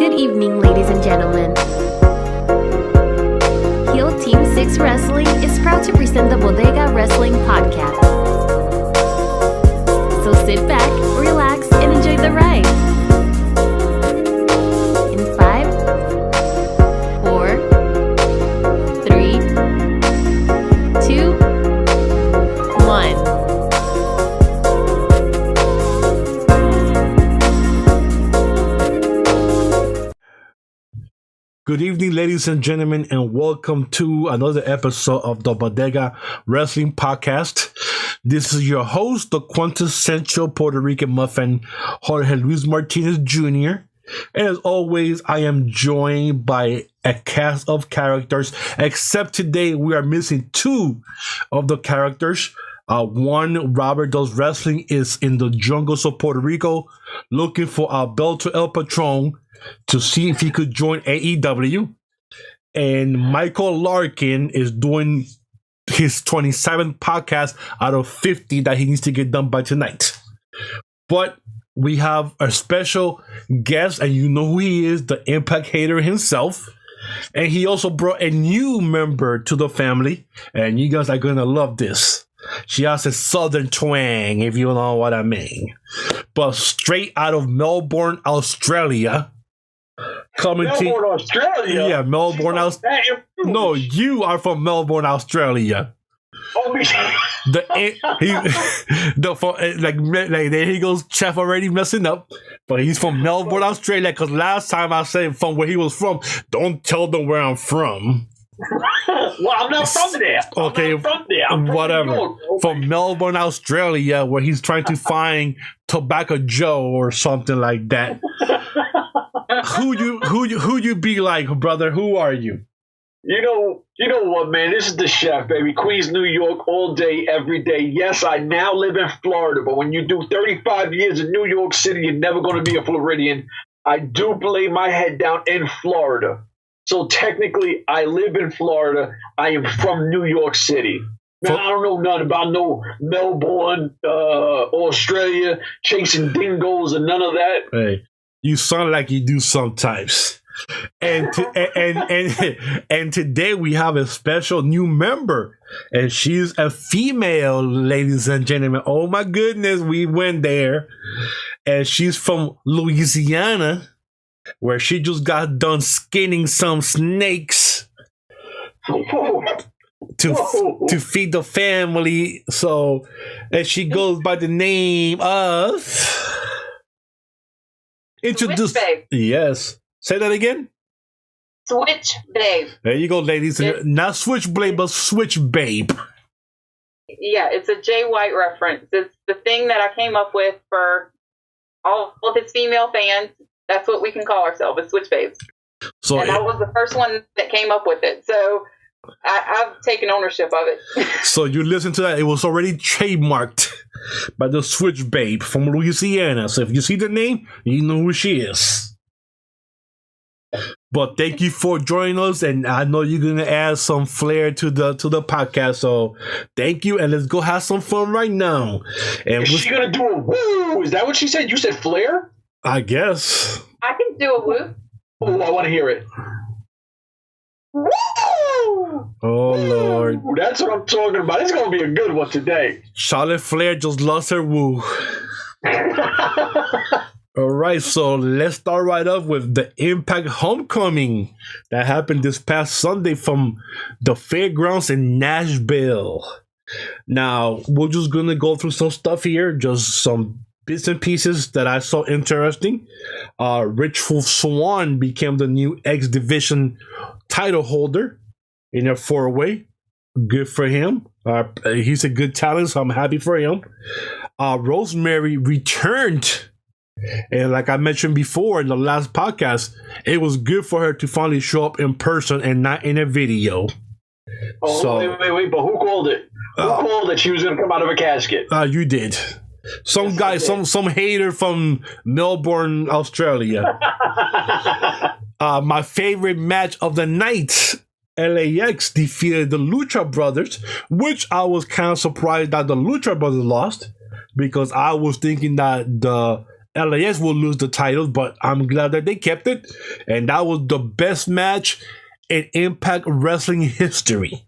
Good evening, ladies and gentlemen. Heel Team 6 Wrestling is proud to present the Bodega Wrestling Podcast. So sit back, relax, and enjoy the ride. In 5, 4, 3, 2, 1. Good evening, ladies and gentlemen, and welcome to another episode of the Bodega Wrestling Podcast. This is your host, the quintessential Puerto Rican muffin, Jorge Luis Martinez Jr. And as always, I am joined by a cast of characters, except today we are missing two of the characters. One, Robert Does Wrestling, is in the jungles of Puerto Rico looking for Alberto El Patron to see if he could join AEW. And Michael Larkin is doing his 27th podcast out of 50 that he needs to get done by tonight. But we have a special guest, and you know who he is, the Impact Hater himself. And he also brought a new member to the family, and you guys are going to love this. She has a southern twang, if you know what I mean. But straight out of Melbourne, Australia. Australia? Yeah, Melbourne, Australia. No, you are from Melbourne, Australia. Oh, there he goes, Chef already messing up. But he's from Melbourne, Australia, because last time I said from where he was from, don't tell them where I'm from. Well, I'm not from there. Okay, I'm whatever. From Melbourne, Australia, where he's trying to find Tobacco Joe or something like that. Who you be like, brother? Who are you? You know what, man? This is the chef, baby. Queens, New York, all day, every day. Yes, I now live in Florida, but when you do 35 years in New York City, you're never going to be a Floridian. I do lay my head down in Florida. So technically, I live in Florida. I am from New York City. Man, I don't know nothing about no Melbourne, Australia, chasing dingoes and none of that. Hey, you sound like you do sometimes. And today we have a special new member, and she's a female, ladies and gentlemen. Oh my goodness, we went there, and she's from Louisiana, where she just got done skinning some snakes to feed the family. So, and she goes by the name of Switch Babe. Yes. Say that again. Switch Babe. There you go, ladies. Not Switchblade, but Switch Babe. Yeah, it's a Jay White reference. It's the thing that I came up with for all of his female fans. That's what we can call ourselves, as Switch Babes. So, and I was the first one that came up with it. So I've taken ownership of it. So you listen to that. It was already trademarked by the Switch Babe from Louisiana. So if you see the name, you know who she is. But thank you for joining us, and I know you're gonna add some flair to the podcast. So thank you, and let's go have some fun right now. And is she gonna do a woo? Is that what she said? You said flair? I guess. I can do a woo. Oh, I want to hear it. Woo! Oh, Lord. That's what I'm talking about. It's going to be a good one today. Charlotte Flair just lost her woo. All right, so let's start right off with the Impact Homecoming that happened this past Sunday from the fairgrounds in Nashville. Now, we're just going to go through some stuff here, just some bits and pieces that I saw interesting. Rich Swann became the new X Division title holder in a 4-way. Good for him. He's a good talent, so I'm happy for him. Rosemary returned. And like I mentioned before in the last podcast, it was good for her to finally show up in person and not in a video. Oh, so, wait, but who called it? Who called that she was going to come out of a casket? You did. Some guy, some hater from Melbourne, Australia. My favorite match of the night, LAX defeated the Lucha Brothers, which I was kind of surprised that the Lucha Brothers lost, because I was thinking that the LAX will lose the title, but I'm glad that they kept it. And that was the best match in Impact Wrestling history.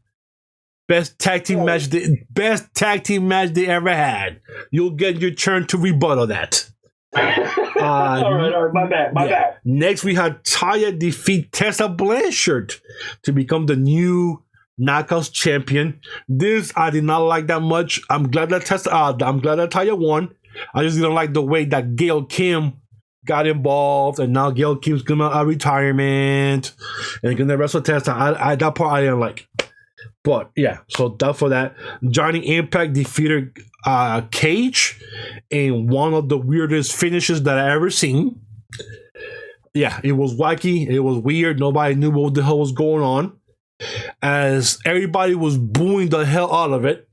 Best tag team match they ever had. You'll get your turn to rebuttal that. All right, my bad. Next, we had Taya defeat Tessa Blanchard to become the new Knockouts champion. This I did not like that much. I'm glad that Taya won. I just didn't like the way that Gail Kim got involved, and now Gail Kim's going to retirement and going to wrestle Tessa. That part I didn't like. But yeah, so that for that. Johnny Impact defeated Cage in one of the weirdest finishes that I ever seen. Yeah, it was wacky. It was weird. Nobody knew what the hell was going on. As everybody was booing the hell out of it,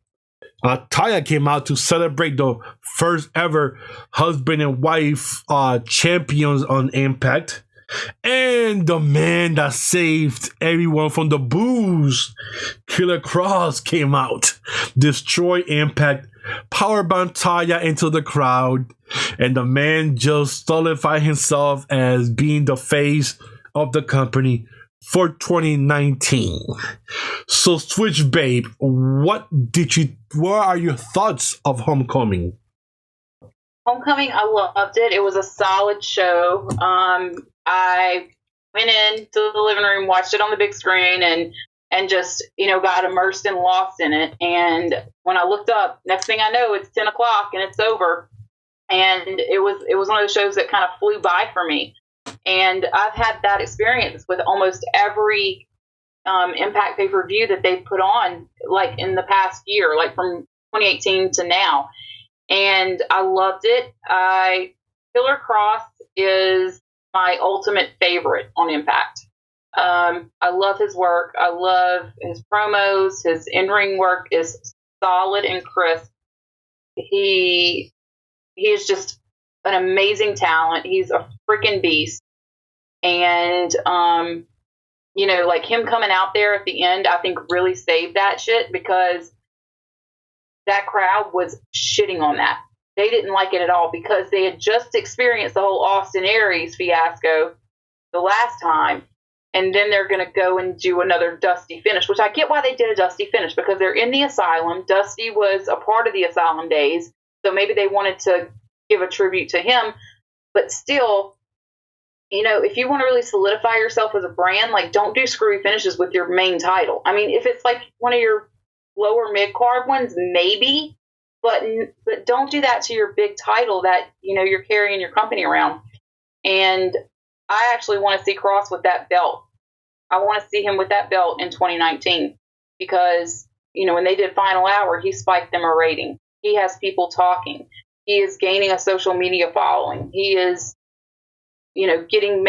Taya came out to celebrate the first ever husband and wife champions on Impact. And the man that saved everyone from the boos, Killer Cross, came out, destroy Impact, powerbomb Taya into the crowd, and the man just solidified himself as being the face of the company for 2019. So, Switch Babe, what are your thoughts of Homecoming? Homecoming, I loved it. It was a solid show. I went into the living room, watched it on the big screen, and just, got immersed and lost in it. And when I looked up, next thing I know, it's 10 o'clock and it's over. And it was one of those shows that kind of flew by for me. And I've had that experience with almost every Impact pay-per-view that they've put on, like in the past year, like from 2018 to now. And I loved it. Killer Cross is my ultimate favorite on Impact. I love his work. I love his promos. His in-ring work is solid and crisp. He is just an amazing talent. He's a freaking beast. And, like him coming out there at the end, I think really saved that shit, because that crowd was shitting on that. They didn't like it at all, because they had just experienced the whole Austin Aries fiasco the last time. And then they're going to go and do another Dusty finish, which I get why they did a Dusty finish, because they're in the asylum. Dusty was a part of the asylum days. So maybe they wanted to give a tribute to him. But still, if you want to really solidify yourself as a brand, like, don't do screwy finishes with your main title. I mean, if it's like one of your lower mid-card ones, maybe, but don't do that to your big title that, you're carrying your company around. And I actually want to see Cross with that belt. I want to see him with that belt in 2019, because, when they did Final Hour, he spiked them a rating. He has people talking. He is gaining a social media following. He is, getting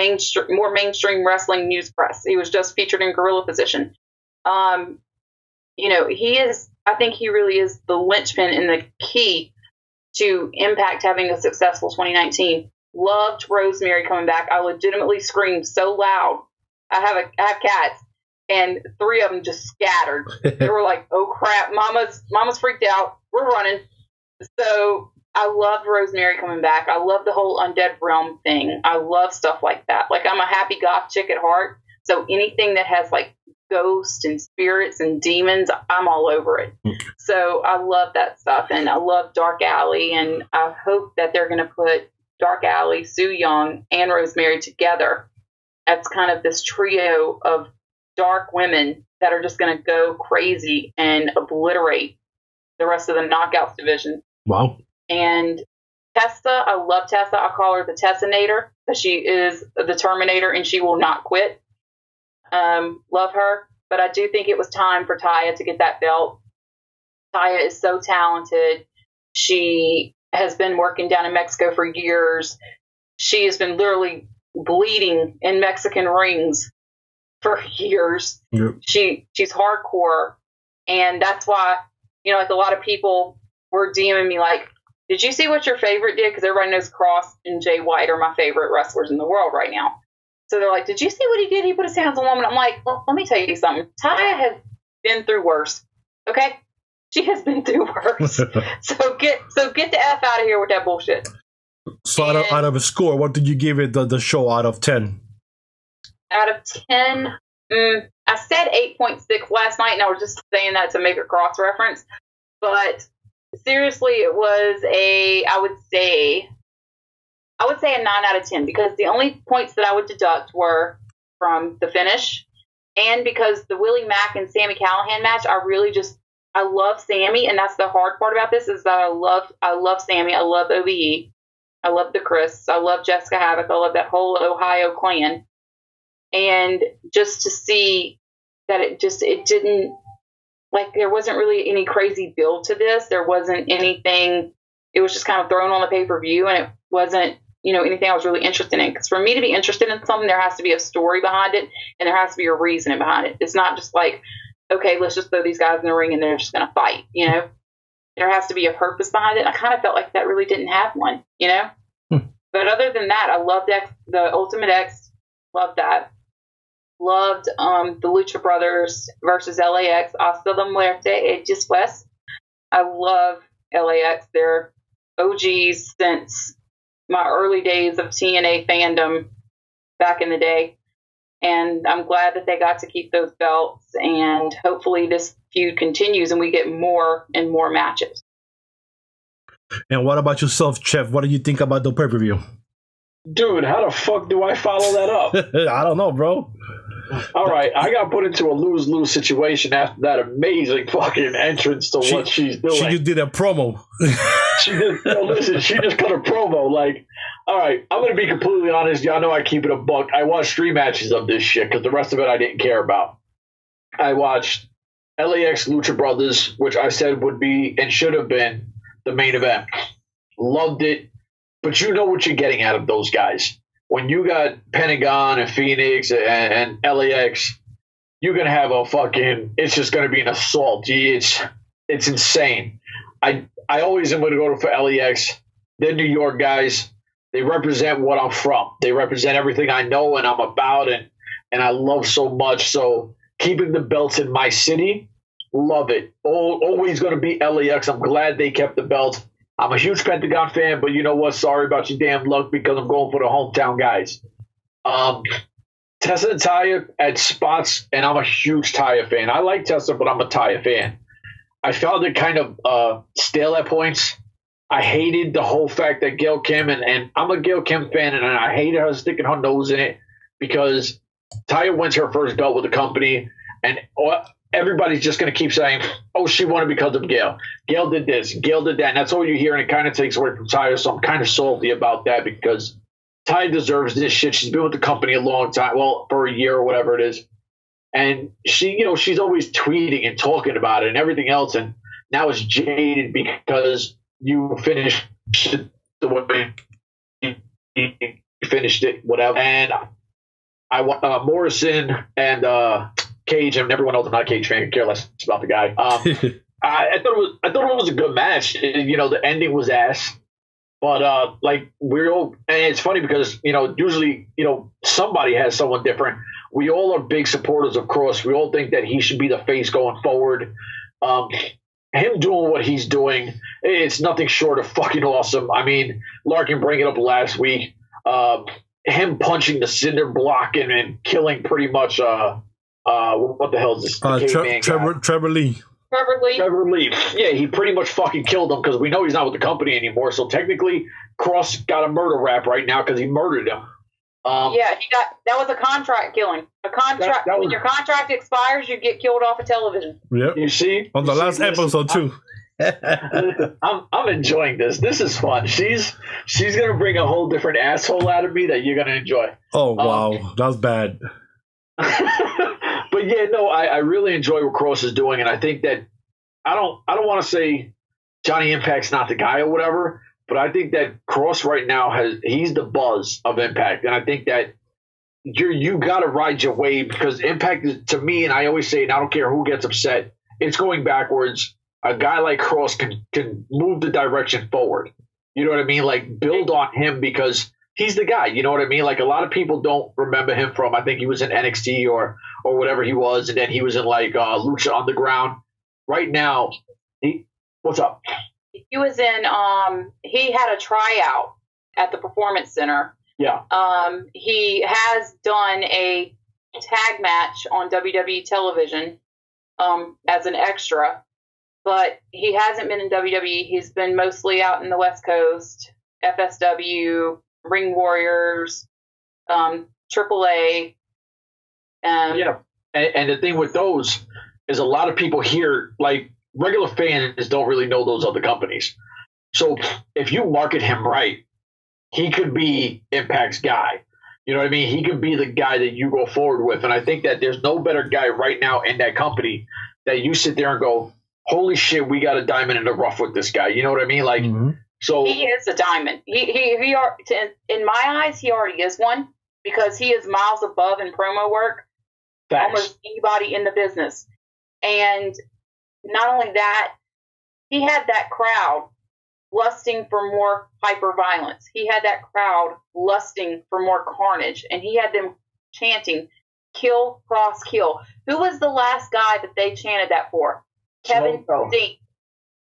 more mainstream wrestling news press. He was just featured in Gorilla Position. I think he really is the linchpin and the key to Impact having a successful 2019. Loved Rosemary coming back. I legitimately screamed so loud. I have cats, and 3 of them just scattered. They were like, "Oh crap, Mama's freaked out. We're running." So I loved Rosemary coming back. I love the whole Undead Realm thing. I love stuff like that. Like, I'm a happy goth chick at heart. So anything that has like ghosts and spirits and demons, I'm all over it. So I love that stuff, and I love Dark Alley, and I hope that they're going to put Dark Alley, Sue Young, and Rosemary together. That's kind of this trio of dark women that are just going to go crazy and obliterate the rest of the Knockouts division. Wow. And Tessa, I love Tessa. I call her the Tessinator, because she is the Terminator and she will not quit. Love her. But I do think it was time for Taya to get that belt. Taya is so talented. She has been working down in Mexico for years. She has been literally bleeding in Mexican rings for years. Yep. She's hardcore. And that's why, like, a lot of people were DMing me like, "Did you see what your favorite did?" Because everybody knows Cross and Jay White are my favorite wrestlers in the world right now. So they're like, "Did you see what he did? He put his hands on a woman." I'm like, well, let me tell you something. Taya has been through worse. Okay? She has been through worse. So get the F out of here with that bullshit. So out of a score, what did you give it the show out of 10? Out of 10, I said 8.6 last night, and I was just saying that to make a cross reference. But seriously, it was I would say a 9 out of 10, because the only points that I would deduct were from the finish, and because the Willie Mack and Sami Callihan match, I love Sami, and that's the hard part about this, is that I love Sami, I love OBE, I love the Chris, I love Jessica Havoc, I love that whole Ohio clan. And just to see that it didn't, like, there wasn't really any crazy build to this. There wasn't anything, it was just kind of thrown on the pay-per-view, and it wasn't, anything I was really interested in. Because for me to be interested in something, there has to be a story behind it, and there has to be a reasoning behind it. It's not just like, okay, let's just throw these guys in the ring and they're just going to fight, There has to be a purpose behind it. I kind of felt like that really didn't have one, But other than that, I loved the Ultimate X, loved that. Loved the Lucha Brothers versus LAX, Hasta la Muerte, Aegis West. I love LAX. They're OGs since my early days of TNA fandom back in the day. And I'm glad that they got to keep those belts. And hopefully this feud continues and we get more and more matches. And what about yourself, Chef? What do you think about the pay-per-view? Dude, how the fuck do I follow that up? I don't know, bro. All right, I got put into a lose-lose situation after that amazing fucking entrance to what she's doing. She just did a promo. She just cut a promo. Like, all right, I'm going to be completely honest. Y'all know I keep it a buck. I watched 3 matches of this shit because the rest of it I didn't care about. I watched LAX Lucha Brothers, which I said would be and should have been the main event. Loved it. But you know what you're getting out of those guys. When you got Pentagon and Phoenix and LAX, you're going to have it's just going to be an assault. It's insane. I always am going to go for LAX. They're New York guys. They represent what I'm from. They represent everything I know and I'm about and I love so much. So keeping the belts in my city, love it. Always going to be LAX. I'm glad they kept the belt. I'm a huge Pentagon fan, but you know what? Sorry about your damn luck because I'm going for the hometown guys. Tessa and Taya at spots, and I'm a huge Taya fan. I like Tessa, but I'm a Taya fan. I found it kind of stale at points. I hated the whole fact that Gail Kim, and I'm a Gail Kim fan, and I hated her sticking her nose in it because Taya wins her first belt with the company, and everybody's just going to keep saying, oh, she won it because of Gail. Gail did this. Gail did that. And that's all you hear, and it kind of takes away from Taya. So I'm kind of salty about that because Taya deserves this shit. She's been with the company a long time. Well, for a year or whatever it is. And she's always tweeting and talking about it and everything else. And now it's jaded because you finished it the way you finished it, whatever. And I want Morrison and Cage, and everyone else, I'm not a Cage fan, I care less about the guy. I thought it was a good match. The ending was ass, but and it's funny because usually somebody has someone different. We all are big supporters of Cross. We all think that he should be the face going forward. Him doing what he's doing, it's nothing short of fucking awesome. I mean, Larkin bring it up last week. Him punching the cinder block and killing pretty much. What the hell is this? Trevor Lee. Trevor Lee. Yeah, he pretty much fucking killed him because we know he's not with the company anymore. So technically, Cross got a murder rap right now because he murdered him. That was a contract killing. When your contract expires, you get killed off of television. Yep. You see? On the last episode too. I'm enjoying this. This is fun. She's gonna bring a whole different asshole out of me that you're gonna enjoy. Oh wow, that's bad. But yeah, no, I really enjoy what Cross is doing, and I think that I don't want to say Johnny Impact's not the guy or whatever, but I think that Cross right now he's the buzz of Impact, and I think that you got to ride your wave because Impact is, to me, and I always say, and I don't care who gets upset, it's going backwards. A guy like Cross can move the direction forward. You know what I mean? Like build on him because he's the guy. You know what I mean? Like a lot of people don't remember him from, I think he was in NXT or whatever he was, and then he was in like Lucha Underground. Right now, what's up? He was in. He had a tryout at the Performance Center. Yeah. He has done a tag match on WWE television as an extra, but he hasn't been in WWE. He's been mostly out in the West Coast, FSW, Ring Warriors, AAA. Yeah. And the thing with those is a lot of people here, like regular fans, don't really know those other companies. So if you market him right, he could be Impact's guy. You know what I mean? He could be the guy that you go forward with. And I think that there's no better guy right now in that company that you sit there and go, holy shit, we got a diamond in the rough with this guy. You know what I mean? Like, so he is a diamond. He are, in my eyes, he already is one because he is miles above in promo work. Facts. Almost anybody in the business. And not only that, he had that crowd lusting for more hyper-violence. He had that crowd lusting for more carnage. And he had them chanting, kill, cross, kill. Who was the last guy that they chanted that for? Kevin Steen.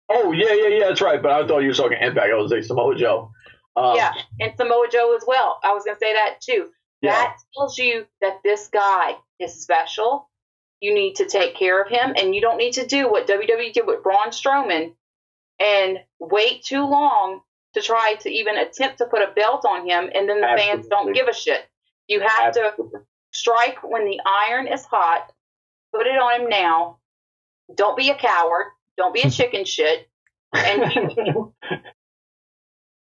Oh, yeah, that's right. But I thought you were talking Impact. I was like Samoa Joe. Yeah, and Samoa Joe as well. I was going to say that too. Yeah. That tells you that this guy is special. You need to take care of him, and you don't need to do what WWE did with Braun Strowman and wait too long to try to even attempt to put a belt on him, and then the fans don't give a shit. You have to strike when the iron is hot, put it on him now. Don't be a coward. Don't be a chicken shit. And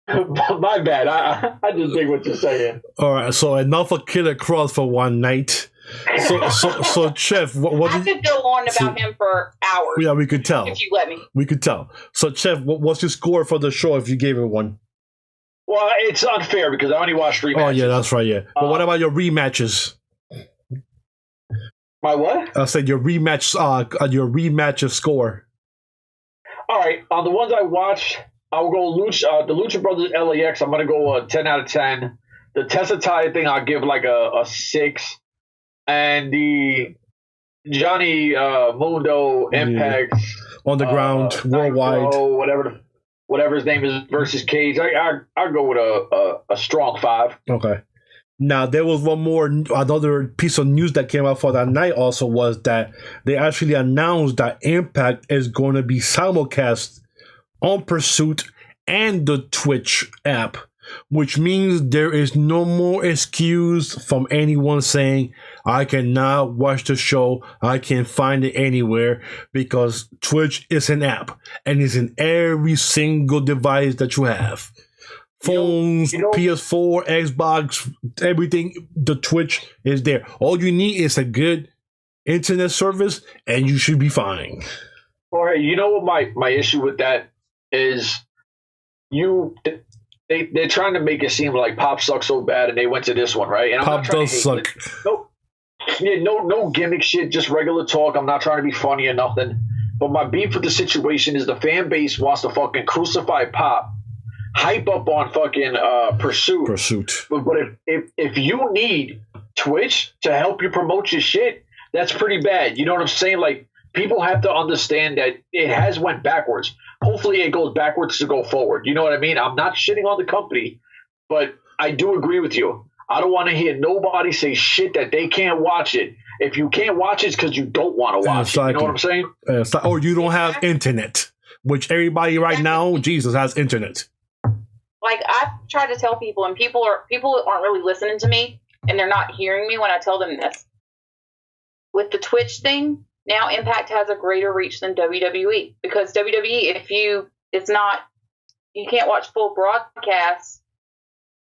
my bad. I just think what you're saying. All right, so enough of Killer Cross for one night. So Chef, what I could go on about him for hours. Yeah, we could tell. If you let me. We could tell. So Chef, what's your score for the show if you gave it one? Well, it's unfair because I only watched 3 matches. Oh, yeah, that's right, yeah. But what about your rematches? My what? I said your rematch score. All right, on the ones I watched, I'll go the Lucha Brothers LAX. I'm going to go 10 out of 10. The Tessatai thing, I'll give like a 6. And the Johnny Mundo Impact Underground Worldwide, whatever his name is, versus Cage, I'll go with a strong 5. Okay. Now there was another piece of news that came out for that night. Also, was that they actually announced that Impact is going to be simulcast on Pursuit and the Twitch app, which means there is no more excuse from anyone saying, I cannot watch the show, I can't find it anywhere, because Twitch is an app and it's in every single device that you have. Phones, PS4, Xbox, everything, the Twitch is there. All you need is a good internet service and you should be fine. All right, you know what my issue with that is? They're trying to make it seem like Pop sucks so bad, and they went to this one, right? And Pop does suck. No gimmick shit, just regular talk. I'm not trying to be funny or nothing. But my beef with the situation is the fan base wants to fucking crucify Pop, hype up on fucking Pursuit. But if you need Twitch to help you promote your shit, that's pretty bad. You know what I'm saying? Like, people have to understand that it has went backwards. Hopefully it goes backwards to go forward. You know what I mean? I'm not shitting on the company, but I do agree with you. I don't want to hear nobody say shit that they can't watch it. If you can't watch it, it's because you don't want to watch it. You know what I'm saying? Or you don't have internet, which everybody right now, Jesus, has internet. Like, I've tried to tell people, and people aren't really listening to me, and they're not hearing me when I tell them this. With the Twitch thing, now Impact has a greater reach than WWE, because WWE, you can't watch full broadcasts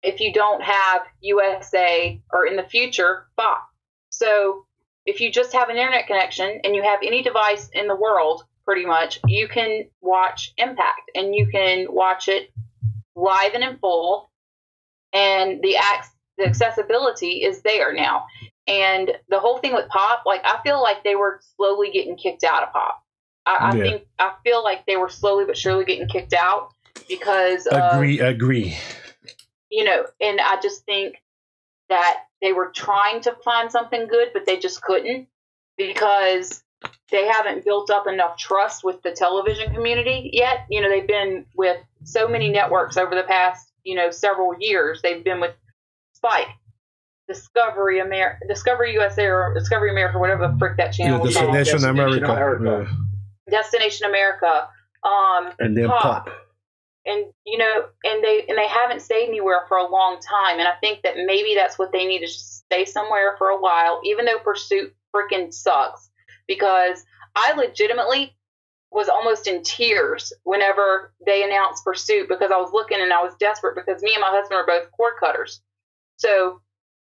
if you don't have USA or in the future Fox. So if you just have an internet connection and you have any device in the world, pretty much, you can watch Impact, and you can watch it live and in full, and the accessibility is there now. And the whole thing with Pop, like, I feel like they were slowly getting kicked out of Pop. I feel like they were slowly but surely getting kicked out because agree. You know, and I just think that they were trying to find something good, but they just couldn't, because they haven't built up enough trust with the television community yet. You know, they've been with so many networks over the past several years. They've been with Spike, Discovery USA, or Discovery America, whatever the frick that channel was called. Destination America. Destination America. And then Pop. And they haven't stayed anywhere for a long time, and I think that maybe that's what they need, to stay somewhere for a while, even though Pursuit freaking sucks. Because I legitimately was almost in tears whenever they announced Pursuit, because I was looking and I was desperate, because me and my husband are both cord cutters. So,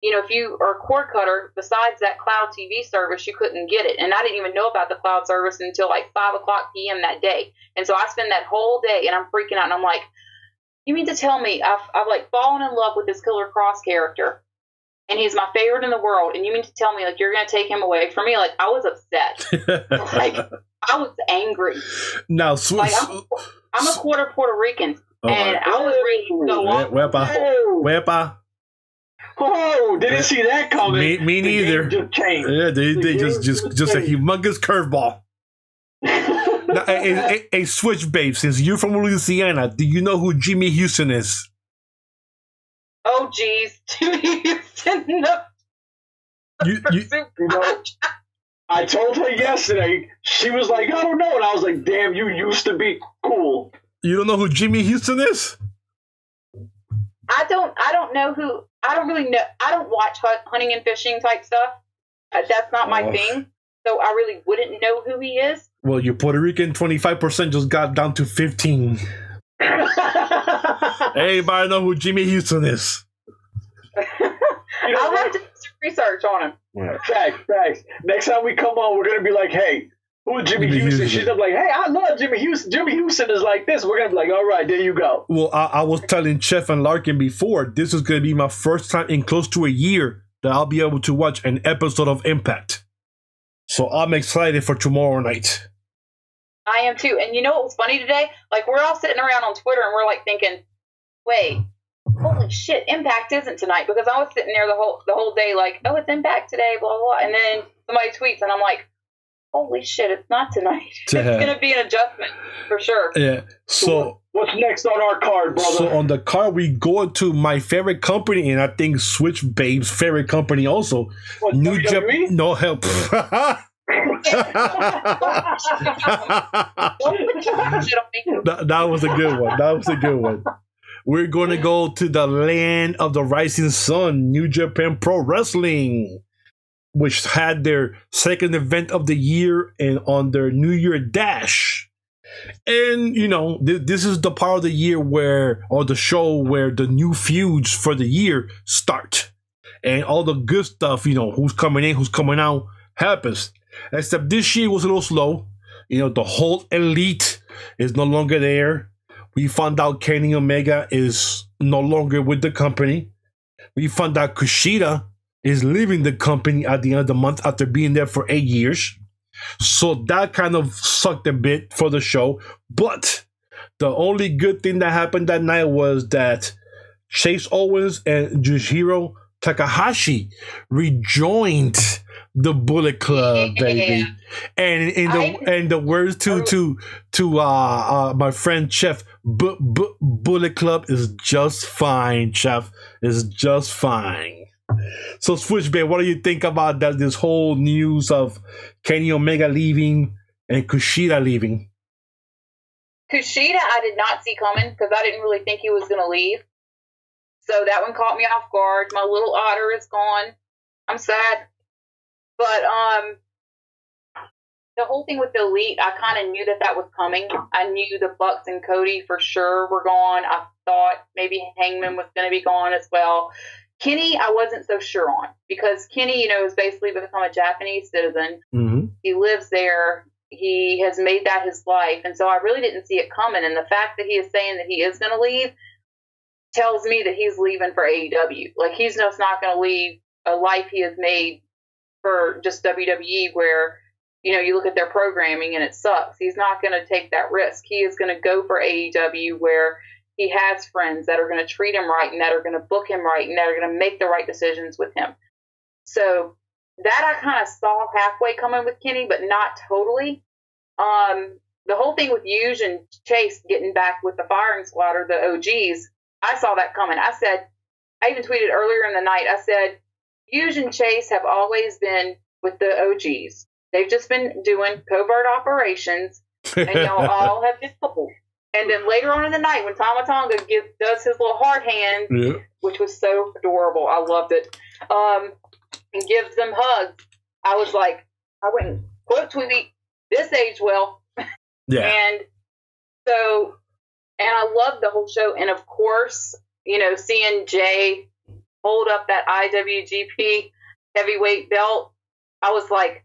if you are a cord cutter, besides that cloud TV service, you couldn't get it. And I didn't even know about the cloud service until like 5:00 p.m. that day. And so I spend that whole day and I'm freaking out. And I'm like, you mean to tell me I've like fallen in love with this Killer Cross character, and he's my favorite in the world, and you mean to tell me like you're going to take him away from me? Like, I was upset. Like, I was angry. Now, like, I'm a quarter Puerto Rican, and I was ready to go on. Wepa. Oh, didn't see that coming. Me neither. Yeah, they just a humongous curveball. Now, a switch, babe. Since you're from Louisiana, do you know who Jimmy Houston is? Oh, geez, Jimmy Houston. No. I told her yesterday. She was like, I don't know, and I was like, damn, you used to be cool. You don't know who Jimmy Houston is? I don't know who. I don't really know. I don't watch hunting and fishing type stuff. That's not my thing. So I really wouldn't know who he is. Well, your Puerto Rican 25% just got down to 15. Everybody know who Jimmy Houston is. I'll have to do some research on him. Yeah. Facts. Next time we come on, we're going to be like, hey, who's Jimmy Houston? She's gonna be like, hey, I love Jimmy Houston. Jimmy Houston is like this. We're going to be like, all right, there you go. Well, I was telling Chef and Larkin before, this is going to be my first time in close to a year that I'll be able to watch an episode of Impact. So I'm excited for tomorrow night. I am too. And you know what was funny today? Like, we're all sitting around on Twitter and we're like thinking, wait, holy shit, Impact isn't tonight. Because I was sitting there the whole day like, oh, it's Impact today, blah, blah, blah. And then somebody tweets and I'm like, holy shit, it's not tonight. It's going to be an adjustment for sure. Yeah. So what's next on our card, brother? So on the card, we go to my favorite company, and I think Switch Babe's favorite company also. What, New WWE? No help. That was a good one. We're going to go to the land of the rising sun, New Japan Pro Wrestling, which had their second event of the year and on their New Year Dash. And, this is the part of the year the show where the new feuds for the year start. And all the good stuff, who's coming in, who's coming out, happens. Except this year was a little slow. The whole elite is no longer there. We found out Kenny Omega is no longer with the company. We found out Kushida is leaving the company at the end of the month after being there for 8 years. So that kind of sucked a bit for the show. But the only good thing that happened that night was that Chase Owens and Yujiro Takahashi rejoined the Bullet Club, baby. And in the words to my friend Chef, Bullet Club is just fine, Chef. Is just fine. So Switchback, what do you think about that? This whole news of Kenny Omega leaving and Kushida leaving. Kushida, I did not see coming because I didn't really think he was going to leave. So that one caught me off guard. My little otter is gone. I'm sad. But the whole thing with the Elite, I kind of knew that was coming. I knew the Bucks and Cody for sure were gone. I thought maybe Hangman was going to be gone as well. Kenny, I wasn't so sure on because Kenny, has basically become a Japanese citizen. Mm-hmm. He lives there. He has made that his life. And so I really didn't see it coming. And the fact that he is saying that he is going to leave tells me that he's leaving for AEW. Like, he's just not going to leave a life he has made for just WWE where, you look at their programming and it sucks. He's not going to take that risk. He is going to go for AEW where he has friends that are going to treat him right and that are going to book him right and that are going to make the right decisions with him. So that I kind of saw halfway coming with Kenny, but not totally. The whole thing with Yuge and Chase getting back with the firing squad or the OGs, I saw that coming. I even tweeted earlier in the night, I said, Hughes and Chase have always been with the OGs. They've just been doing covert operations, and y'all all have been coupled. And then later on in the night, when Tama Tonga does his little hard hand, which was so adorable, I loved it, and gives them hugs, I was like, I wouldn't quote tweet, this aged well. Yeah. And so, and I loved the whole show. And of course, seeing Jay hold up that IWGP heavyweight belt, I was like,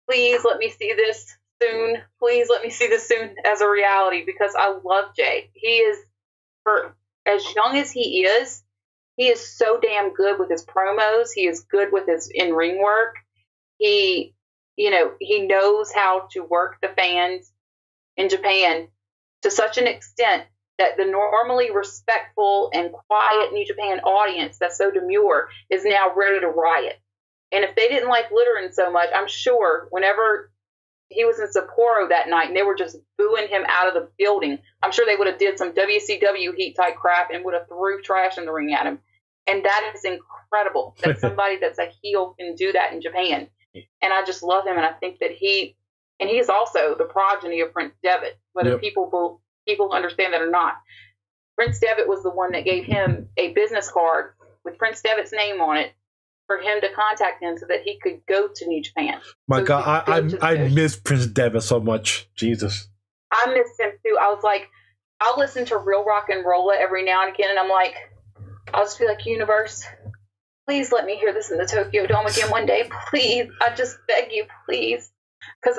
please let me see this soon. Please let me see this soon as a reality, because I love Jay. He is, for as young as he is so damn good with his promos. He is good with his in-ring work. He knows how to work the fans in Japan to such an extent that the normally respectful and quiet New Japan audience that's so demure is now ready to riot. And if they didn't like littering so much, I'm sure whenever he was in Sapporo that night and they were just booing him out of the building, I'm sure they would have did some WCW heat type crap and would have threw trash in the ring at him. And that is incredible that somebody that's a heel can do that in Japan. And I just love him. And I think that he is also the progeny of Prince Devitt, whether people understand that or not. Prince Devitt was the one that gave him a business card with Prince Devitt's name on it for him to contact him so that he could go to New Japan. My God, I miss Prince Devitt so much. Jesus. I miss him too. I was like, I'll listen to Real Rock and Rolla every now and again, and I'm like, I'll just be like, universe, please let me hear this in the Tokyo Dome again one day. Please. I just beg you, please. Because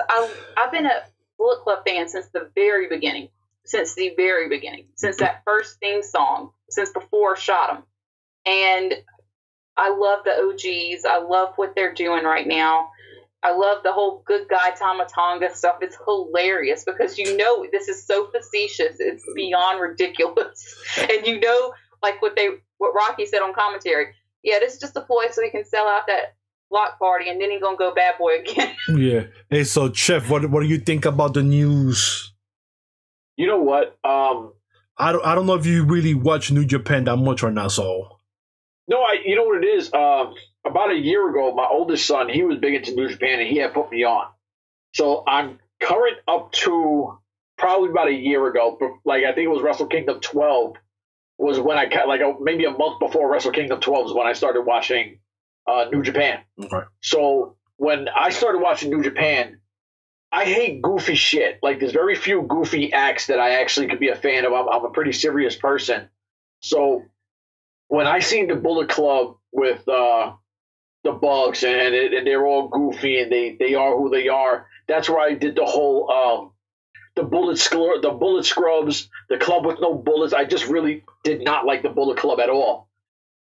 I've been a Bullet Club fan since the very beginning. Since that first theme song, since before Shot 'em. And I love the OGs. I love what they're doing right now. I love the whole good guy Tama Tonga stuff. It's hilarious because this is so facetious. It's beyond ridiculous. And like what Rocky said on commentary. Yeah, this is just a ploy so he can sell out that block party and then he's gonna go bad boy again. Yeah. Hey, so Chef, what do you think about the news? You know what? I don't know if you really watch New Japan that much or not. So no, you know what it is. About a year ago, my oldest son, he was big into New Japan, and he had put me on. So I'm current up to probably about a year ago. Like I think it was Wrestle Kingdom 12 was when maybe a month before Wrestle Kingdom 12 is when I started watching New Japan. Okay. So when I started watching New Japan, I hate goofy shit. Like, there's very few goofy acts that I actually could be a fan of. I'm a pretty serious person. So when I seen the Bullet Club with the Bugs and they're all goofy and they are who they are, that's where I did the whole the Bullet Scrubs, the Club with No Bullets. I just really did not like the Bullet Club at all.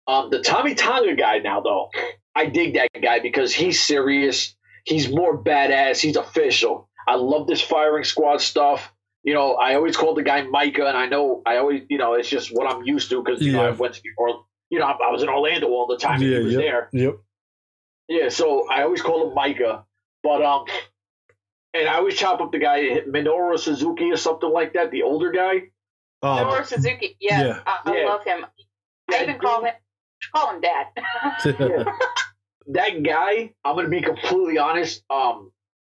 The Tommy Tonga guy now, though, I dig that guy because he's serious. He's more badass. He's official. I love this firing squad stuff. I always call the guy Micah, and I always, it's just what I'm used to because, I went to, I was in Orlando all the time and he was there. Yep. Yeah, so I always call him Micah. But, and I always chop up the guy, Minoru Suzuki or something like that, the older guy. Minoru Suzuki, yes. Yeah. I love him. I even call him Dad. Yeah. That guy, I'm going to be completely honest.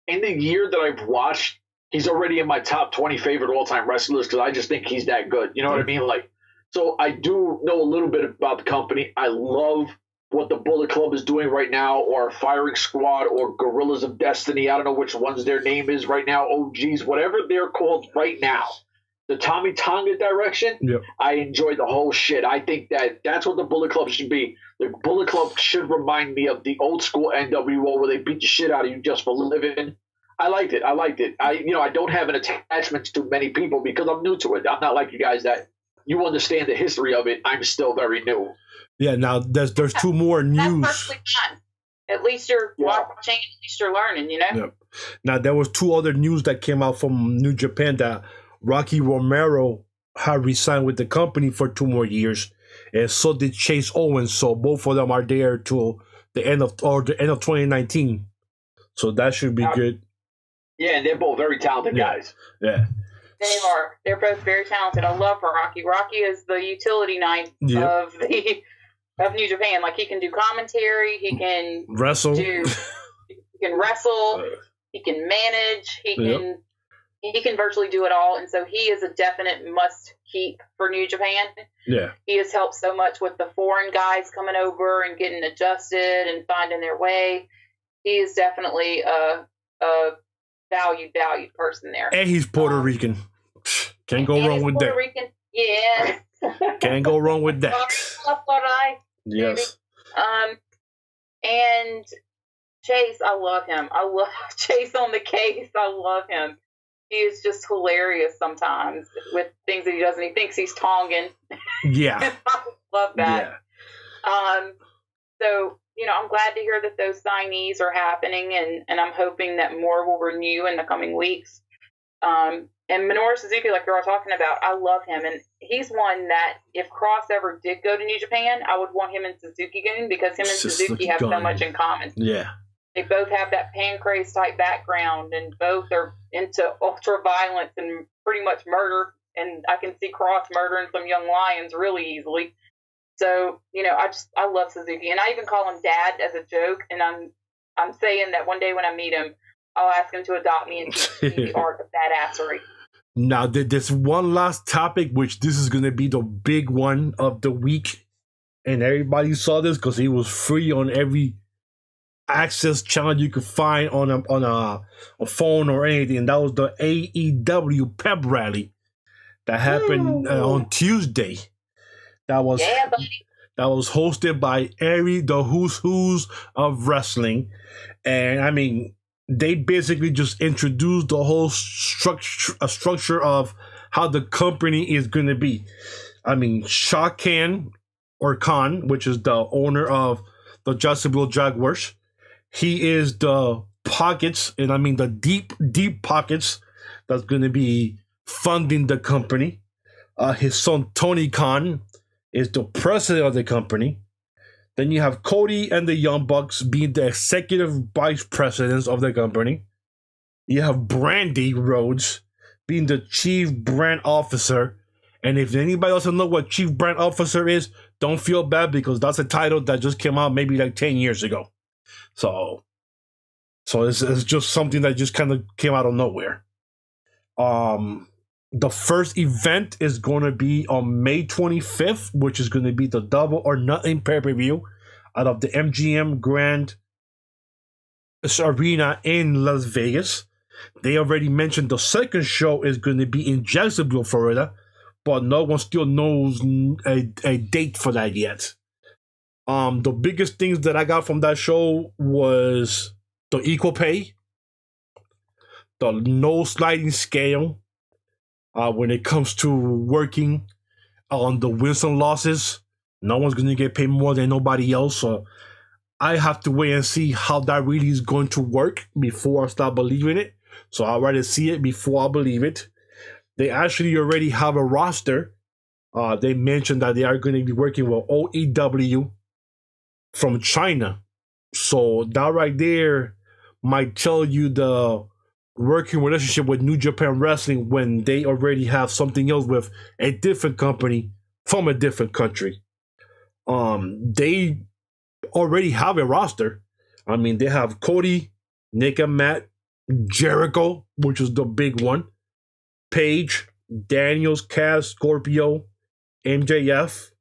In the year that I've watched, he's already in my top 20 favorite all-time wrestlers because I just think he's that good. You know what I mean? Like, so I do know a little bit about the company. I love what the Bullet Club is doing right now, or Firing Squad, or Gorillas of Destiny. I don't know which ones their name is right now. OGs, whatever they're called right now. The Tommy Tonga direction, I enjoy the whole shit. I think that's what the Bullet Club should be. The Bullet Club should remind me of the old school NWO where they beat the shit out of you just for living. I liked it. I don't have an attachment to many people because I'm new to it. I'm not like you guys that you understand the history of it. I'm still very new. Yeah, now there's two more news. That's perfectly fine. At least you're watching, at least you're learning, Yep. Now, there was two other news that came out from New Japan that Rocky Romero had resigned with the company for 2 more years, and so did Chase Owens. So both of them are there till the end of 2019. So that should be good. Yeah, and they're both very talented guys. Yeah. They are. They're both very talented. I love Rocky. Rocky is the utility knife of New Japan. Like, he can do commentary. He can wrestle. He can wrestle. He can manage. He can virtually do it all. And so he is a definite must keep for New Japan. Yeah. He has helped so much with the foreign guys coming over and getting adjusted and finding their way. He is definitely a valued person there. And he's Puerto Rican. Can't go wrong with that. Rican. Yes. Can't go wrong with that. Yes. And Chase, I love him. I love Chase on the case. I love him. He is just hilarious sometimes with things that he does, and he thinks he's Tongan. Yeah. I love that. Yeah. So, I'm glad to hear that those signees are happening, and I'm hoping that more will renew in the coming weeks. And Minoru Suzuki, like you're all talking about, I love him. And he's one that if Cross ever did go to New Japan, I would want him and Suzuki going, because him and Suzuki have so much in common. Yeah. They both have that pancrase type background, and both are into ultra violence and pretty much murder. And I can see Cross murdering some young lions really easily. So, I love Suzuki, and I even call him Dad as a joke. And I'm saying that one day when I meet him, I'll ask him to adopt me and teach me the art of badassery. Now, there's one last topic, which this is going to be the big one of the week. And everybody saw this because it was free on every access channel you could find on a phone or anything. And that was the AEW pep rally that happened on Tuesday. That was hosted by the who's of wrestling. And I mean, they basically just introduced the whole structure of how the company is going to be. I mean, Shah Khan, which is the owner of the Jacksonville Jaguars, he is the pockets, and I mean the deep pockets that's going to be funding the company. His son Tony Khan is the president of the company. Then you have Cody and the Young Bucks being the executive vice presidents of the company. You have Brandy Rhodes being the chief brand officer. And if anybody doesn't know what chief brand officer is, don't feel bad, because that's a title that just came out maybe like 10 years ago. So it's just something that just kind of came out of nowhere. The first event is going to be on May 25th, which is going to be the Double or Nothing pay-per-view out of the MGM Grand Arena in Las Vegas. They already mentioned the second show is going to be in Jacksonville, Florida, but no one still knows a date for that yet. The biggest things that I got from that show was the equal pay, the no sliding scale, when it comes to working on the wins and losses. No one's going to get paid more than nobody else. So I have to wait and see how that really is going to work before I start believing it. So I'd rather see it before I believe it. They actually already have a roster. They mentioned that they are going to be working with AEW from China. So that right there might tell you the working relationship with New Japan Wrestling when they already have something else with a different company from a different country. They already have a roster. I mean, they have Cody, Nick and Matt, Jericho, which is the big one, Paige, Daniels, Cass, Scorpio, MJF,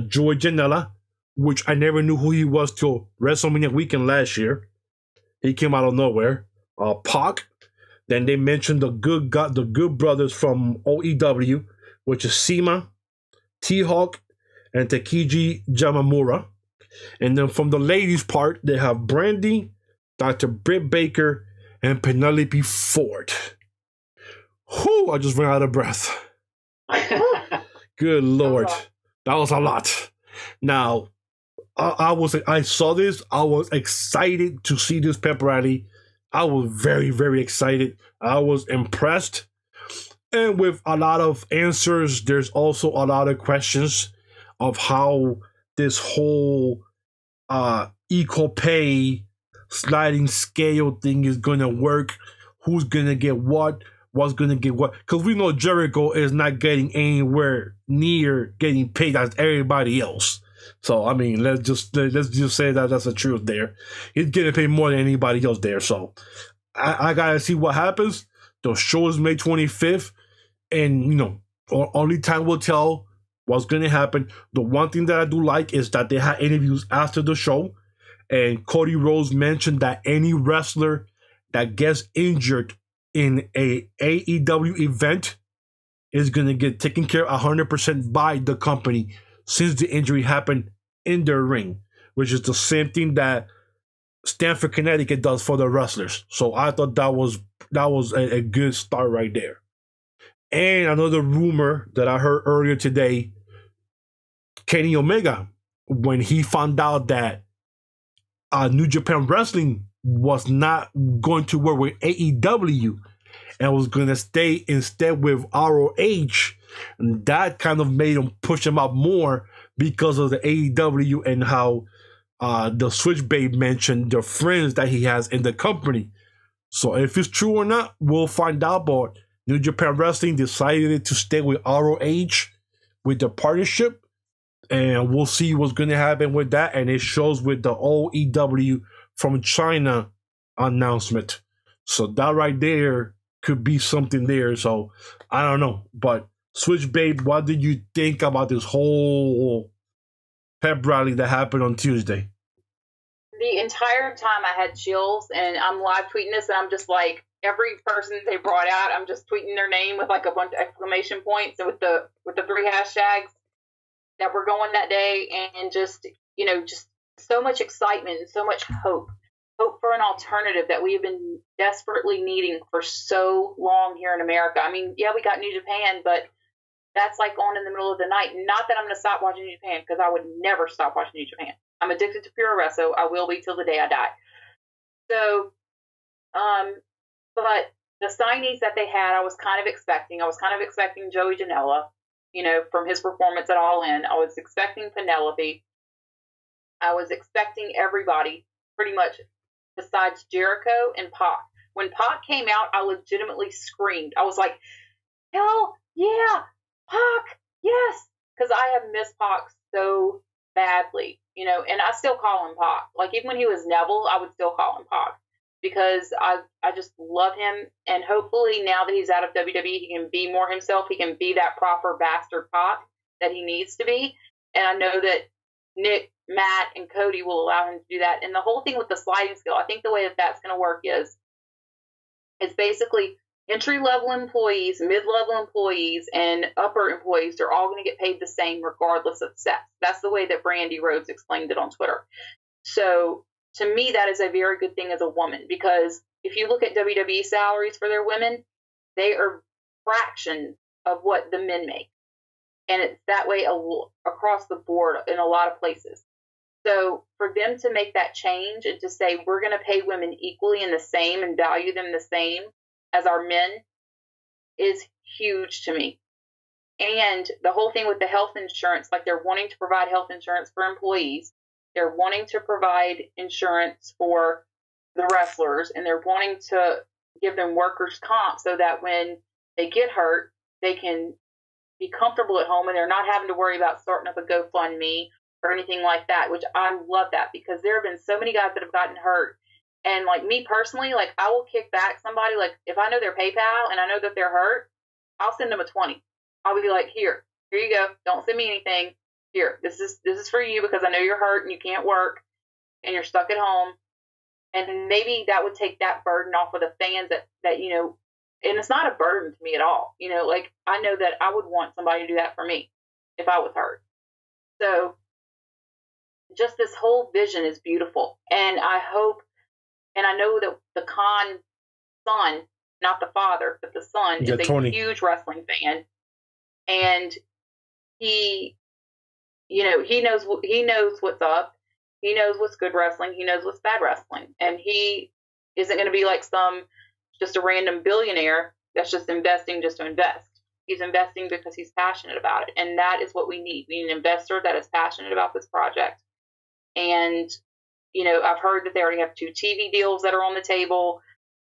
Joey Janela, which I never knew who he was till WrestleMania weekend last year. He came out of nowhere. Pac. Then they mentioned the good brothers from OEW, which is Sema, T-Hawk, and Takiji Yamamura. And then from the ladies' part, they have Brandy, Dr. Britt Baker, and Penelope Ford. Whew, I just ran out of breath. Good Lord. That was a lot. Now, I saw this. I was excited to see this pep rally. I was very, very excited. I was impressed. And with a lot of answers, there's also a lot of questions of how this whole equal pay sliding scale thing is going to work. Who's going to get what? was going to get what, because we know Jericho is not getting anywhere near getting paid as everybody else. So I mean, let's just say that that's the truth there. He's getting paid more than anybody else there. So I gotta see what happens. The show is May 25th, and only time will tell what's gonna happen. The one thing that I do like is that they had interviews after the show, and Cody Rhodes mentioned that any wrestler that gets injured in a AEW event is gonna get taken care of 100% by the company, since the injury happened in their ring, which is the same thing that Stamford, Connecticut does for the wrestlers. So I thought that was a good start right there. And another rumor that I heard earlier today, Kenny Omega, when he found out that New Japan Wrestling was not going to work with AEW and was going to stay instead with ROH, and that kind of made him push him out more because of the AEW and how the Switchblade mentioned the friends that he has in the company. So if it's true or not, we'll find out. But New Japan Wrestling decided to stay with ROH with the partnership, and we'll see what's going to happen with that. And it shows with the OEW from China announcement. So that right there could be something there. So I don't know. But Switchblade, what did you think about this whole pep rally that happened on Tuesday? The entire time I had chills, and I'm live tweeting this, and I'm just like, every person they brought out, I'm just tweeting their name with like a bunch of exclamation points and with the 3 hashtags that were going that day, and just so much excitement and so much hope for an alternative that we have been desperately needing for so long here in America. I mean, yeah, we got New Japan, but that's like on in the middle of the night. Not that I'm going to stop watching New Japan, because I would never stop watching New Japan. I'm addicted to Pure so I will be till the day I die. So, but the signees that they had, I was kind of expecting. I was kind of expecting Joey Janela, from his performance at All In. I was expecting Penelope. I was expecting everybody, pretty much, besides Jericho and Pac. When Pac came out, I legitimately screamed. I was like, hell yeah, Pac, yes, because I have missed Pac so badly, and I still call him Pac. Like, even when he was Neville, I would still call him Pac, because I just love him, and hopefully now that he's out of WWE, he can be more himself. He can be that proper bastard Pac that he needs to be, and I know that Nick, Matt, and Cody will allow him to do that. And the whole thing with the sliding scale, I think the way that that's going to work is basically entry-level employees, mid-level employees, and upper employees, they're all going to get paid the same regardless of sex. That's the way that Brandy Rhodes explained it on Twitter. So to me, that is a very good thing as a woman, because if you look at WWE salaries for their women, they are fractions of what the men make. And it's that way across the board in a lot of places. So for them to make that change and to say, we're going to pay women equally and the same and value them the same as our men is huge to me. And the whole thing with the health insurance, like they're wanting to provide health insurance for employees. They're wanting to provide insurance for the wrestlers, and they're wanting to give them workers' comp so that when they get hurt, they can be comfortable at home and they're not having to worry about starting up a GoFundMe or anything like that, which I love that, because there have been so many guys that have gotten hurt. And like me personally, like I will kick back somebody, like if I know their PayPal and I know that they're hurt, I'll send them a 20. I'll be like, here you go. Don't send me anything. Here, this is for you, because I know you're hurt and you can't work and you're stuck at home. And maybe that would take that burden off of the fans that and it's not a burden to me at all. Like I know that I would want somebody to do that for me if I was hurt. So just this whole vision is beautiful. And I hope, and I know that the Khan son, not the father, but the son, is a huge wrestling fan. And he knows what's up. He knows what's good wrestling. He knows what's bad wrestling. And he isn't going to be like just a random billionaire that's just investing just to invest. He's investing because he's passionate about it. And that is what we need. We need an investor that is passionate about this project. And, I've heard that they already have 2 TV deals that are on the table.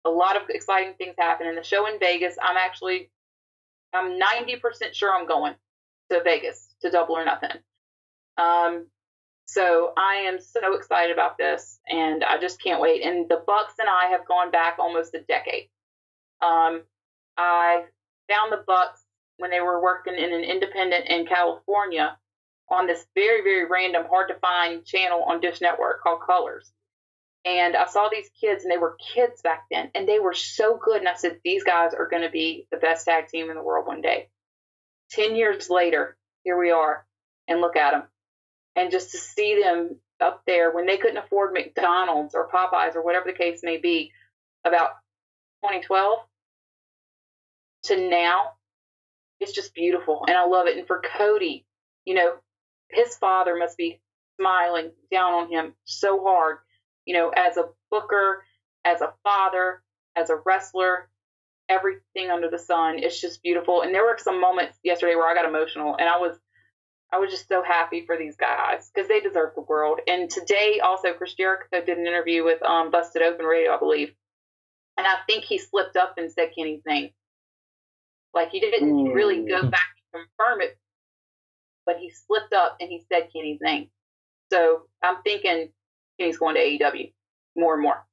a lot of exciting things happen. And the show in Vegas, I'm 90% sure I'm going to Vegas to Double or Nothing. So I am so excited about this, and I just can't wait. And the Bucks and I have gone back almost a decade. I found the Bucks when they were working in an independent in California on this very, very random, hard to find channel on Dish Network called Colors. And I saw these kids, and they were kids back then, and they were so good. And I said, these guys are going to be the best tag team in the world one day. 10 years later, here we are, and look at them. And just to see them up there when they couldn't afford McDonald's or Popeyes or whatever the case may be, about 2012 to now, it's just beautiful. And I love it. And for Cody, you know, his father must be smiling down on him so hard, you know, as a booker, as a father, as a wrestler, everything under the sun. It's just beautiful. And there were some moments yesterday where I got emotional, and I was just so happy for these guys because they deserve the world. And today also Chris Jericho did an interview with Busted Open Radio, I believe. And I think he slipped up and said Kenny's name. Like, he didn't really go back and confirm it, but he slipped up and he said Kenny's name. So I'm thinking Kenny's going to AEW more and more.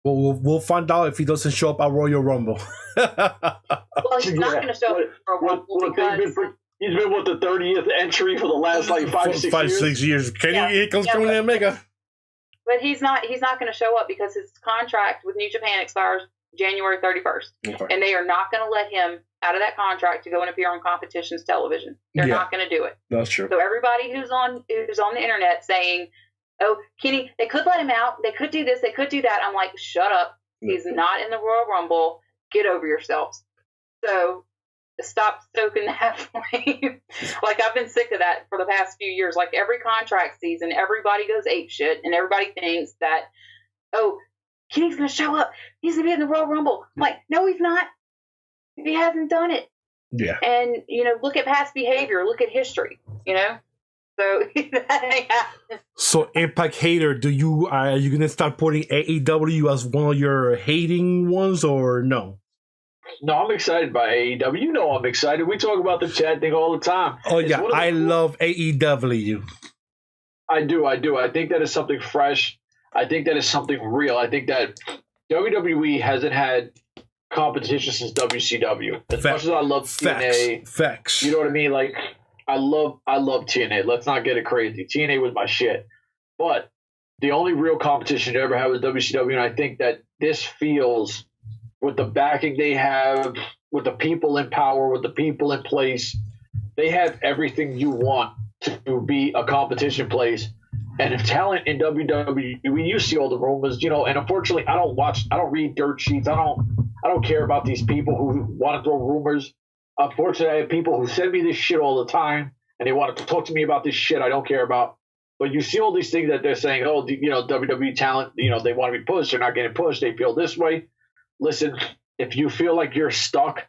Well, we'll find out if he doesn't show up at Royal Rumble. Well, he's not going to show up at Royal Rumble because he's been with the 30th entry for the last like 5-6 years. Kenny, here comes Kenny Omega. But he's not going to show up because his contract with New Japan expires January 31st. Okay. And they are not going to let him out of that contract to go and appear on competition's television. They're not going to do it. That's true. So everybody who's on the internet saying, oh, Kenny, they could let him out. They could do this. They could do that. I'm like, shut up. He's not in the Royal Rumble. Get over yourselves. So stop stoking that flame. Like, I've been sick of that for the past few years. Like, every contract season, everybody goes apeshit, and everybody thinks that, oh, Kenny's going to show up. He's going to be in the Royal Rumble. I'm like, no, he's not. He hasn't done it. Yeah. And, you know, look at past behavior. Look at history, you know? So, that ain't happening. So, Impact hater, are you going to start putting AEW as one of your hating ones, or no? No, I'm excited by AEW. You know I'm excited. We talk about the chat thing all the time. Oh, yeah. I love AEW. I do. I think that is something fresh. I think that is something real. I think that WWE hasn't had competition since WCW. As much as I love TNA. Facts. You know what I mean? Like, I love TNA. Let's not get it crazy. TNA was my shit. But the only real competition you ever had was WCW, and I think that this feels, with the backing they have, with the people in power, with the people in place, they have everything you want to be a competition place. And if talent in WWE, you see all the rumors, you know, and unfortunately I don't read dirt sheets. I don't care about these people who want to throw rumors. Unfortunately, I have people who send me this shit all the time, and they want to talk to me about this shit I don't care about. But you see all these things that they're saying, oh, you know, WWE talent, you know, they want to be pushed. They're not getting pushed. They feel this way. Listen, if you feel like you're stuck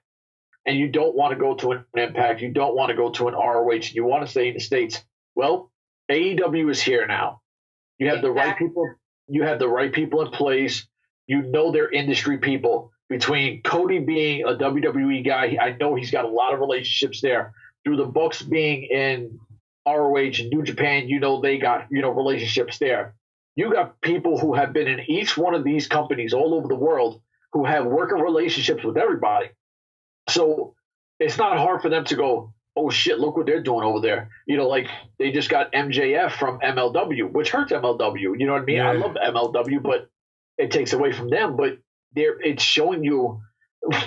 and you don't want to go to an Impact, you don't want to go to an ROH, you want to stay in the States, well, AEW is here now. You have the right people. You have the right people in place. You know they're industry people. Between Cody being a WWE guy, I know he's got a lot of relationships there. Through the Bucks being in ROH and New Japan, you know they got, you know, relationships there. You got people who have been in each one of these companies all over the world who have working relationships with everybody. So it's not hard for them to go, oh shit, look what they're doing over there. You know, like they just got MJF from MLW, which hurts MLW. You know what I mean? Yeah. I love MLW, but it takes away from them. But it's showing you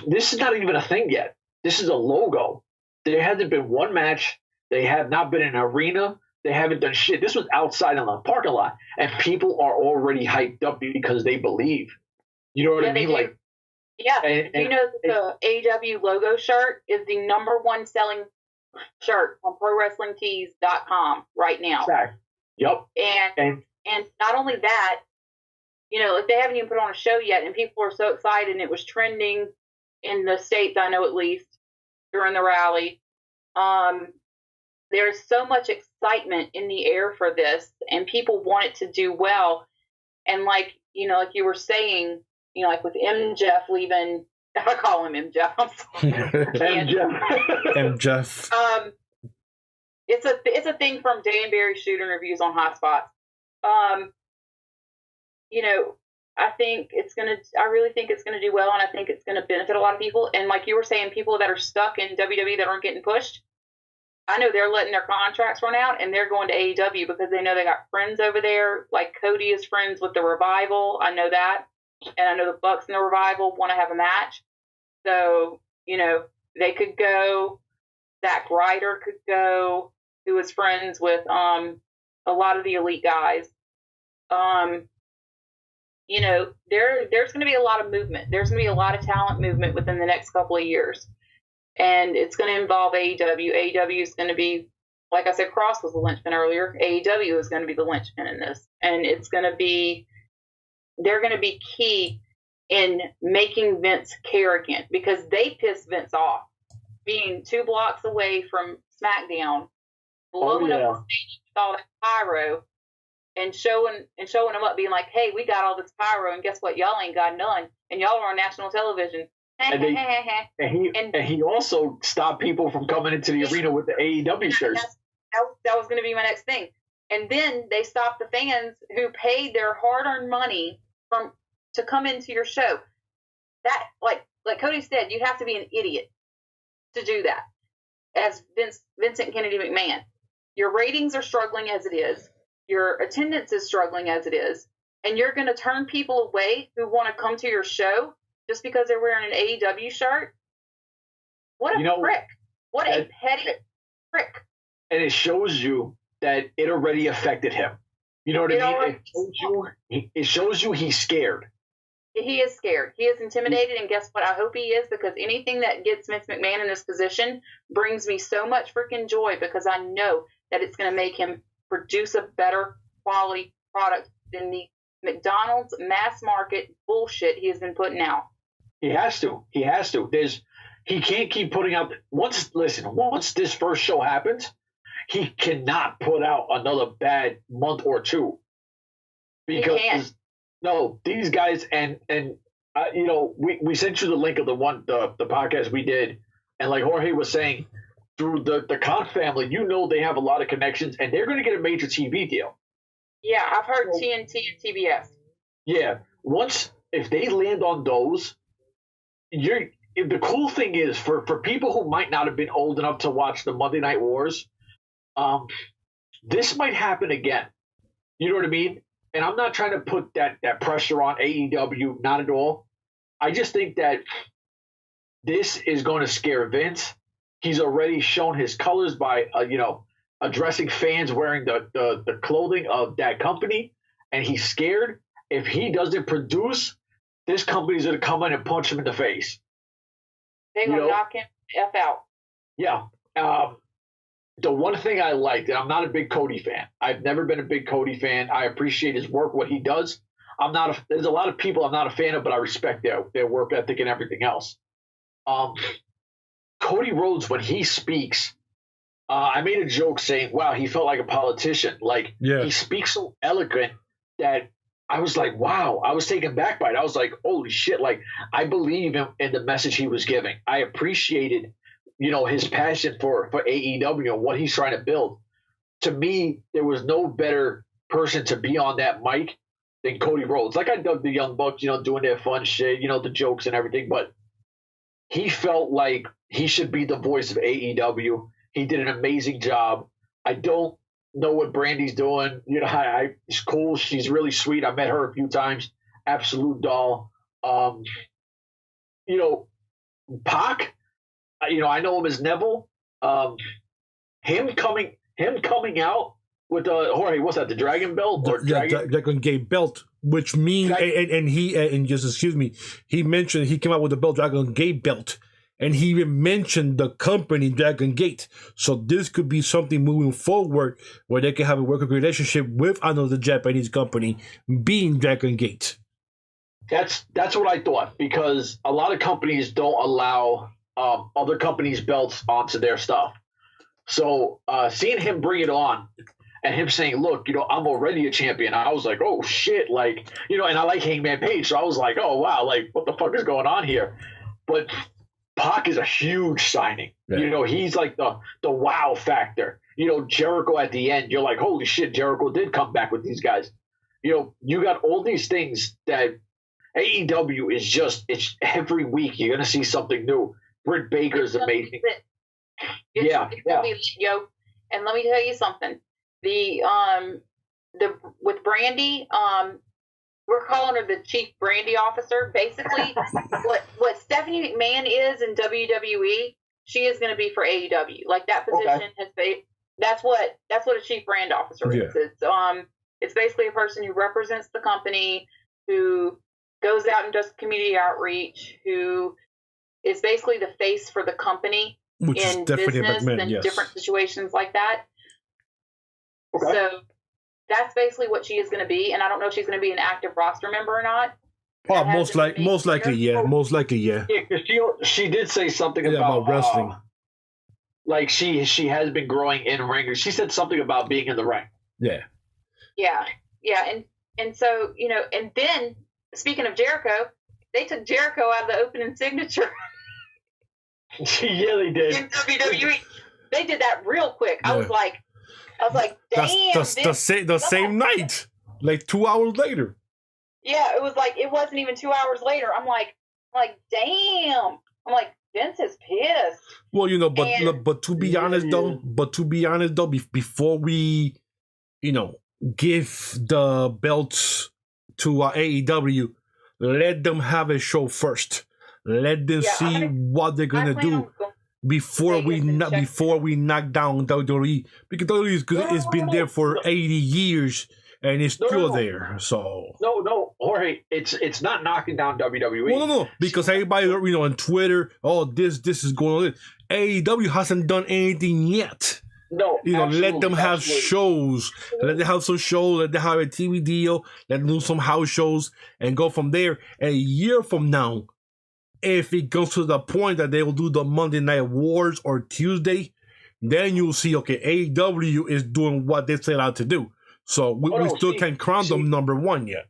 this is not even a thing yet. This is a logo. There hasn't been one match. They have not been in an arena. They haven't done shit. This was outside in the parking lot, and people are already hyped up because they believe. You know what I mean? Like, yeah. You know, the AEW logo shirt is the #1 selling shirt on ProWrestlingTees.com right now. Fact. Yep. And not only that, you know, like they haven't even put on a show yet, and people are so excited, and it was trending in the States, I know at least, during the rally. There's so much excitement in the air for this, and people want it to do well. And like, you know, like you were saying, like with MJF leaving, I call him MJF. I'm sorry. MJF. It's a thing from Dan Barry shooting reviews on Hotspots. I really think it's gonna do well, and I think it's gonna benefit a lot of people. And like you were saying, people that are stuck in WWE that aren't getting pushed, I know they're letting their contracts run out and they're going to AEW because they know they got friends over there. Like Cody is friends with the Revival. I know that. And I know the Bucks and the Revival want to have a match. So, they could go. Zack Ryder could go, who was friends with a lot of the elite guys. There's going to be a lot of movement. There's going to be a lot of talent movement within the next couple of years. And it's going to involve AEW. AEW is going to be, like I said, Cross was the linchpin earlier. AEW is going to be the linchpin in this. And they're going to be key in making Vince care again, because they pissed Vince off being 2 blocks away from SmackDown, blowing up the stadium with all that pyro and showing them up, being like, hey, we got all this pyro, and guess what? Y'all ain't got none. And y'all are on national television. And he also stopped people from coming into the arena with the AEW shirts. That was going to be my next thing. And then they stopped the fans who paid their hard-earned money to come into your show. That, like Cody said, you have to be an idiot to do that. As Vincent Kennedy McMahon, your ratings are struggling as it is. Your attendance is struggling as it is. And you're going to turn people away who want to come to your show just because they're wearing an AEW shirt? What a prick. What a petty prick. And it shows you that it already affected him. You know what I mean? It shows you he's scared. He is scared. He is intimidated, and guess what? I hope he is, because anything that gets Vince McMahon in this position brings me so much freaking joy, because I know that it's going to make him produce a better quality product than the McDonald's mass market bullshit he has been putting out. He has to. He can't keep putting out. Once this first show happens, he cannot put out another bad month or two. Because these guys we sent you the link of the podcast we did, and like Jorge was saying, through the Khan family, they have a lot of connections, and they're going to get a major TV deal. Yeah, I've heard TNT and TBS. Yeah, if they land on those, the cool thing is for people who might not have been old enough to watch the Monday Night Wars, this might happen again. You know what I mean? And I'm not trying to put that pressure on AEW, not at all. I just think that this is going to scare Vince. He's already shown his colors by, addressing fans wearing the clothing of that company, and he's scared. If he doesn't produce, this company's going to come in and punch him in the face. They're going to knock him F out. Yeah. The one thing I liked, and I'm not a big Cody fan. I've never been a big Cody fan. I appreciate his work, what he does. There's a lot of people I'm not a fan of, but I respect their work ethic and everything else. Cody Rhodes, when he speaks, I made a joke saying, wow, he felt like a politician. He speaks so eloquent that I was like, wow, I was taken back by it. I was like, holy shit. I believe in the message he was giving. I appreciated, his passion for AEW and what he's trying to build. To me, there was no better person to be on that mic than Cody Rhodes. I dug the Young Bucks, doing their fun shit, the jokes and everything, but he felt like he should be the voice of AEW. He did an amazing job. I don't know what Brandy's doing. She's cool. She's really sweet. I met her a few times. Absolute doll. Pac, I know him as Neville. Him coming out with Jorge, what's that? The Dragon Belt? Dragon Gate belt, which means, he mentioned he came out with the belt, Dragon Gate belt. And he even mentioned the company Dragon Gate. So this could be something moving forward where they can have a working relationship with another Japanese company being Dragon Gate. That's what I thought, because a lot of companies don't allow other companies' belts onto their stuff. So seeing him bring it on, and him saying, look, I'm already a champion. I was like, oh shit. Like, and I like Hangman Page. So I was like, oh wow, like what the fuck is going on here? But Pac is a huge signing. Yeah. He's like the wow factor. Jericho at the end, you're like, holy shit, Jericho did come back with these guys. You got all these things that AEW is just, it's every week you're going to see something new. Britt Baker's amazing. Yo, and let me tell you something. With Brandy, we're calling her the chief brandy officer. Basically, what Stephanie McMahon is in WWE, she is going to be for AEW. Like that position has been. That's what a chief brand officer is. It's basically a person who represents the company, who goes out and does community outreach, who is basically the face for the company in business and different situations like that. Okay. So that's basically what she is going to be, and I don't know if she's going to be an active roster member or not. Oh, most likely, yeah. Yeah, because she did say something about wrestling. Like she has been growing in ring. She said something about being in the ring. Yeah. Yeah, and so and then speaking of Jericho, they took Jericho out of the opening signature. Yeah, they did. In WWE, they did that real quick. Yeah. I was like, damn. The same night, like 2 hours later. Yeah, it was like it wasn't even 2 hours later. I'm like, damn. I'm like, Vince is pissed. Well, but to be honest though, before we, give the belts to AEW, let them have a show first. Let them see what they're gonna do before we knock down WWE, because WWE has been there for 80 years and it's still there. So no, Jorge, it's not knocking down WWE. Well, no, because everybody on Twitter, this is going on. AEW hasn't done anything yet. No, let them have shows. Let them have some shows. Let them have a TV deal. Let them do some house shows and go from there. A year from now, if it goes to the point that they will do the Monday Night Wars or Tuesday, then you'll see, AEW is doing what they set out to do. So we still can't crown them number one yet.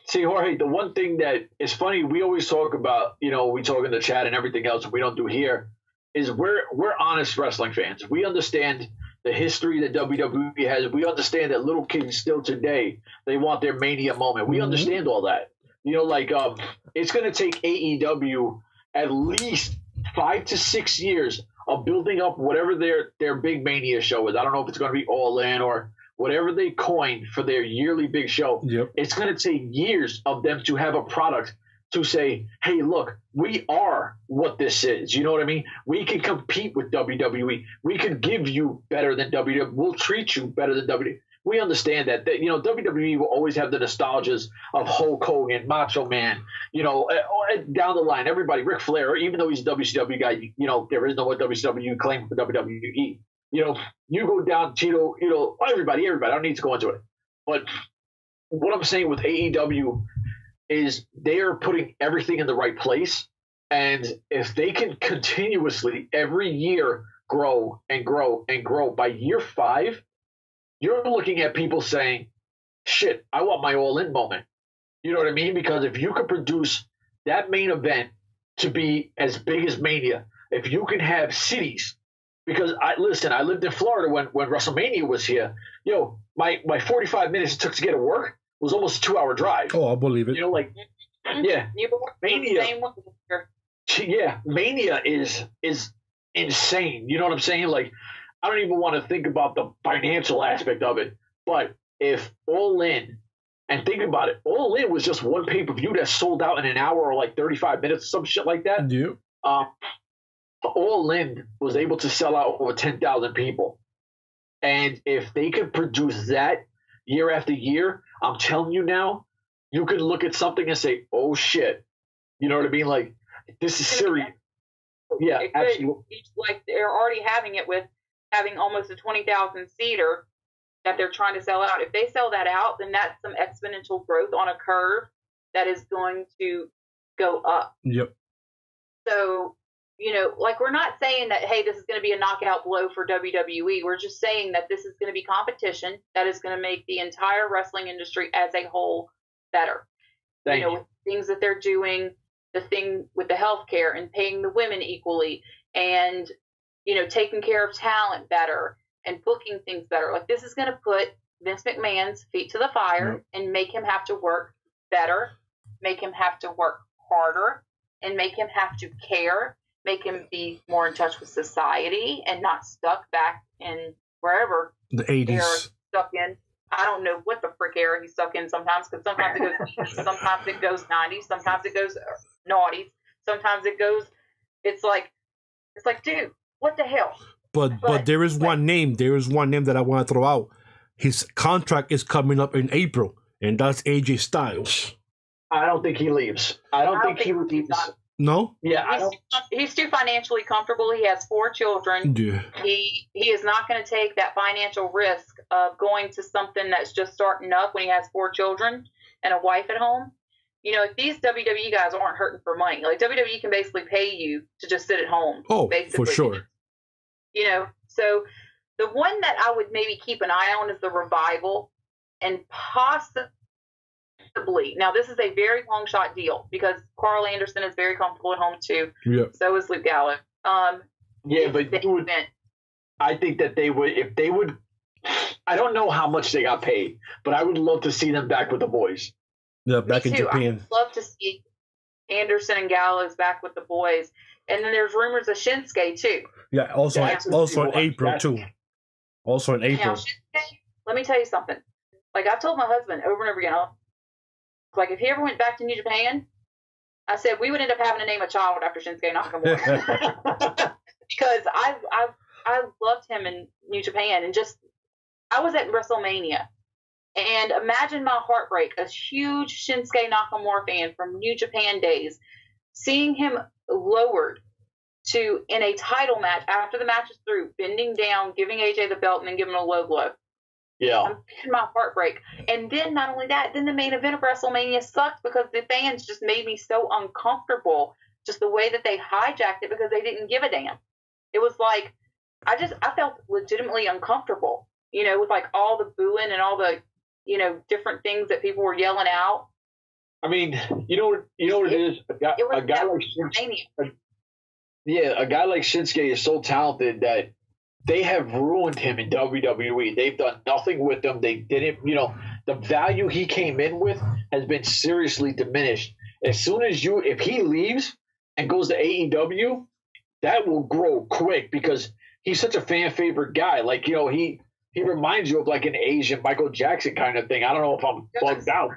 See, Jorge, the one thing that is funny, we always talk about, we talk in the chat and everything else, and we don't do here, is we're honest wrestling fans. We understand the history that WWE has. We understand that little kids still today, they want their Mania moment. We understand all that. It's going to take AEW at least 5 to 6 years of building up whatever their big Mania show is. I don't know if it's going to be All In or whatever they coined for their yearly big show. Yep. It's going to take years of them to have a product to say, hey, look, we are what this is. You know what I mean? We can compete with WWE. We can give you better than WWE. We'll treat you better than WWE. We understand that WWE will always have the nostalgias of Hulk Hogan, Macho Man, down the line, everybody, Ric Flair, even though he's a WCW guy, there is no WCW claim for WWE. You go down, Tito, everybody, I don't need to go into it. But what I'm saying with AEW is they're putting everything in the right place. And if they can continuously every year grow and grow and grow, by year 5, you're looking at people saying, shit, I want my all-in moment. You know what I mean? Because if you could produce that main event to be as big as Mania, if you can have cities, because I lived in Florida when WrestleMania was here. My 45 minutes it took to get to work was almost a 2-hour drive. Oh, I believe it. Mania. Yeah, Mania is insane. You know what I'm saying? Like, I don't even want to think about the financial aspect of it. But if All In, and think about it, All In was just one pay-per-view that sold out in an hour or like 35 minutes, some shit like that. Yeah. All In was able to sell out over 10,000 people. And if they could produce that year after year, I'm telling you now, you could look at something and say, oh shit. You know what I mean? Like, this is serious. Yeah, absolutely. Like, they're already having it with having almost a 20,000 seater that they're trying to sell out. If they sell that out, then that's some exponential growth on a curve that is going to go up. Yep. So, like we're not saying that, hey, this is going to be a knockout blow for WWE. We're just saying that this is going to be competition that is going to make the entire wrestling industry as a whole better. Thank you. With things that they're doing, the thing with the healthcare and paying the women equally, and taking care of talent better and booking things better. Like, this is going to put Vince McMahon's feet to the fire and make him have to work better, make him have to work harder, and make him have to care, make him be more in touch with society and not stuck back in wherever the 80s era stuck in. I don't know what the frick era he's stuck in sometimes, because sometimes it goes 80s, sometimes it goes 90s, sometimes it goes noughties, sometimes it's like, dude, what the hell? But there is one name. There is one name that I want to throw out. His contract is coming up in April, and that's AJ Styles. I don't think he leaves. I don't think he leaves. No? Yeah, he's too financially comfortable. He has 4 children. Yeah. He is not going to take that financial risk of going to something that's just starting up when he has 4 children and a wife at home. If these WWE guys aren't hurting for money, like WWE can basically pay you to just sit at home. Oh, basically. for sure. So the one that I would maybe keep an eye on is the Revival, and possibly, now this is a very long shot deal because Carl Anderson is very comfortable at home too. Yeah. So is Luke Gallows. yeah, but I think that they would, if they would, I don't know how much they got paid, but I would love to see them back with the boys. Yeah, back in Japan. I'd love to see Anderson and Gallows back with the boys. And then there's rumors of Shinsuke too. Yeah, also in April too. Also in April. Now, Shinsuke, let me tell you something. Like, I've told my husband over and over again, like, if he ever went back to New Japan, I said we would end up having to name a child after Shinsuke Nakamura. Because I loved him in New Japan, and just, I was at WrestleMania, and imagine my heartbreak, a huge Shinsuke Nakamura fan from New Japan days, seeing him lowered to, in a title match, after the match is through, bending down, giving AJ the belt, and then giving him a low blow. Yeah. I'm feeling my heartbreak. And then not only that, then the main event of WrestleMania sucked because the fans just made me so uncomfortable, just the way that they hijacked it, because they didn't give a damn. It was like, I felt legitimately uncomfortable, with like all the booing and all the, different things that people were yelling out. I mean, you know what it is? A guy like Shinsuke, a guy like Shinsuke is so talented that they have ruined him in WWE. They've done nothing with him. They didn't, the value he came in with has been seriously diminished. As soon as if he leaves and goes to AEW, that will grow quick because he's such a fan favorite guy. Like, he reminds you of like an Asian Michael Jackson kind of thing. I don't know if I'm bugged out.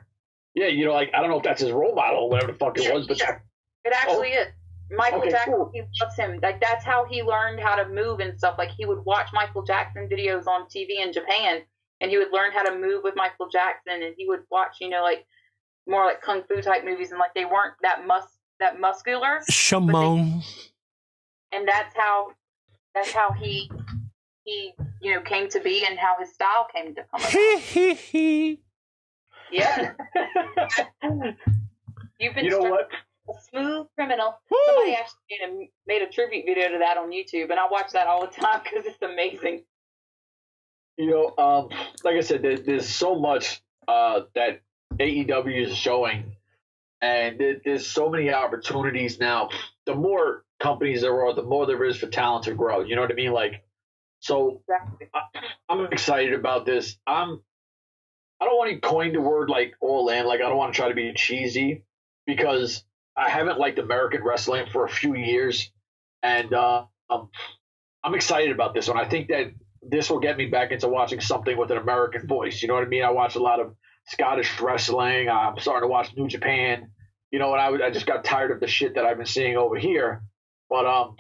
Yeah, I don't know if that's his role model or whatever the fuck it was, but it actually is. Michael Jackson, cool. He loves him. Like, that's how he learned how to move and stuff. Like, he would watch Michael Jackson videos on TV in Japan, and he would learn how to move with Michael Jackson, and he would watch, like more like kung fu type movies, and like they weren't that muscular. Shimon. And that's how he came to be, and how his style came to come about. Yeah. You've been what? A smooth criminal. Somebody actually made a tribute video to that on YouTube, and I watch that all the time because it's amazing. Like I said, there's so much that AEW is showing, and there's so many opportunities now. The more companies there are, the more there is for talent to grow. You know what I mean? Like, so exactly. I'm excited about this. I don't want to coin the word like all in. Like, I don't want to try to be cheesy because I haven't liked American wrestling for a few years, and I'm excited about this one. I think that this will get me back into watching something with an American voice. You know what I mean? I watch a lot of Scottish wrestling. I'm starting to watch New Japan. And I just got tired of the shit that I've been seeing over here. But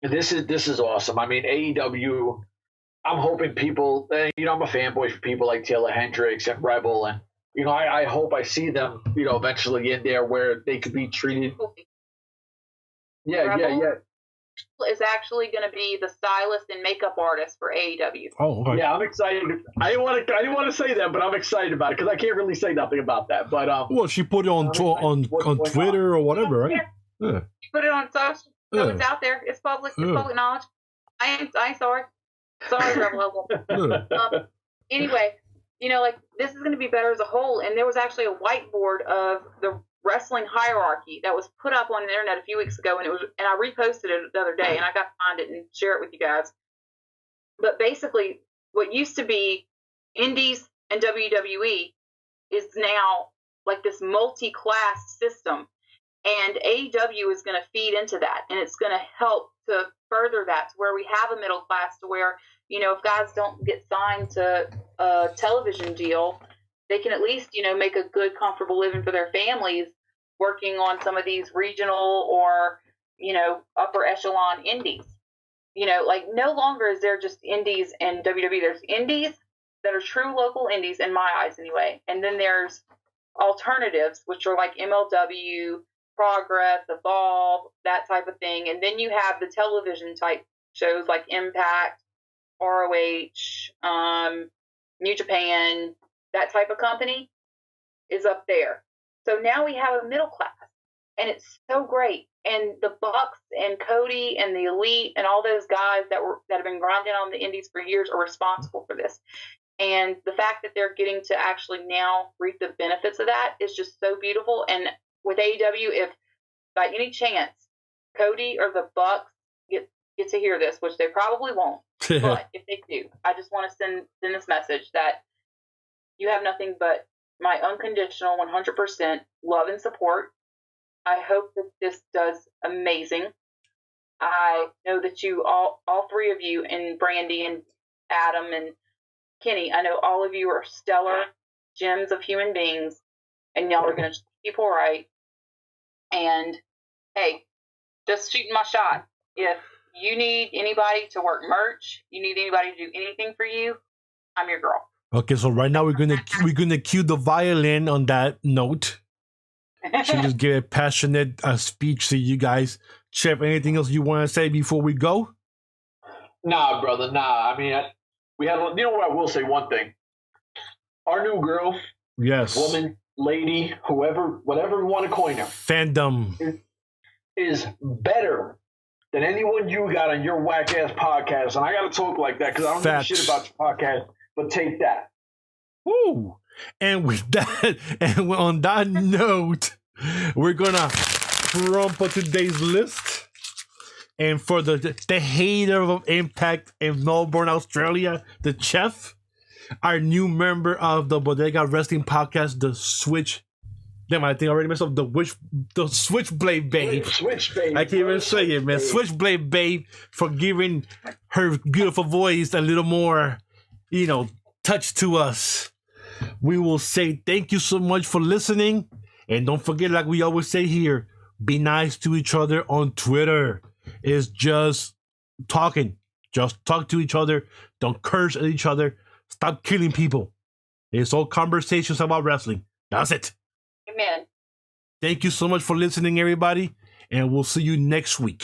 this is awesome. I mean, AEW. I'm hoping people. I'm a fanboy for people like Taylor Hendricks and Rebel, and I hope I see them, eventually in there where they could be treated. Yeah. Is actually going to be the stylist and makeup artist for AEW. Oh, okay. Yeah, I'm excited. I didn't want to say that, but I'm excited about it because I can't really say nothing about that. But well, she put it on Twitter or whatever, right? Yeah. She put it on social. So it's out there. It's public. It's public knowledge. I ain't sorry. Sorry, Rebel. Anyway, like this is going to be better as a whole. And there was actually a whiteboard of the wrestling hierarchy that was put up on the internet a few weeks ago, and I reposted it the other day, and I got to find it and share it with you guys. But basically, what used to be Indies and WWE is now like this multi-class system, and AEW is going to feed into that, and it's going to help to further that to where we have a middle class to where, if guys don't get signed to a television deal, they can at least, make a good, comfortable living for their families working on some of these regional or, upper echelon indies. Like no longer is there just indies and WWE. There's indies that are true local indies in my eyes anyway. And then there's alternatives, which are like MLW, Progress, Evolve, that type of thing. And then you have the television type shows like Impact, ROH, New Japan, that type of company is up there. So now we have a middle class, and it's so great. And the Bucks and Cody and the Elite and all those guys that have been grinding on the indies for years are responsible for this. And the fact that they're getting to actually now reap the benefits of that is just so beautiful. And with AEW, if by any chance Cody or the Bucks get to hear this, which they probably won't, but if they do, I just want to send this message that you have nothing but my unconditional 100% love and support. I hope that this does amazing. I know that you all three of you, and Brandy and Adam and Kenny, I know all of you are stellar gems of human beings, and y'all are going to keep all right. And hey, just shooting my shot. If you need anybody to work merch, you need anybody to do anything for you, I'm your girl. Okay, so right now we're gonna cue the violin on that note. She just gave a passionate speech to you guys. Chef, anything else you want to say before we go? Nah, brother, nah. I mean, we had. You know what? I will say one thing. Our new girl, yes, woman, lady, whoever, whatever you want to coin her, fandom is better than anyone you got on your whack ass podcast. And I got to talk like that because I don't know shit about your podcast. But take that. Woo! And with that, and on that note, we're gonna crumple today's list. And for the hater of Impact in Melbourne, Australia, the Chef, our new member of the Bodega Wrestling Podcast, the Switch. Damn, I think I already messed up. The Switchblade Babe. Switchblade. I can't even say it, man. Switchblade Babe, for giving her beautiful voice a little more, touch to us. We will say thank you so much for listening. And don't forget, like we always say here, be nice to each other on Twitter. It's just talking. Just talk to each other. Don't curse at each other. Stop killing people. It's all conversations about wrestling. That's it. Amen. Thank you so much for listening, everybody. And we'll see you next week.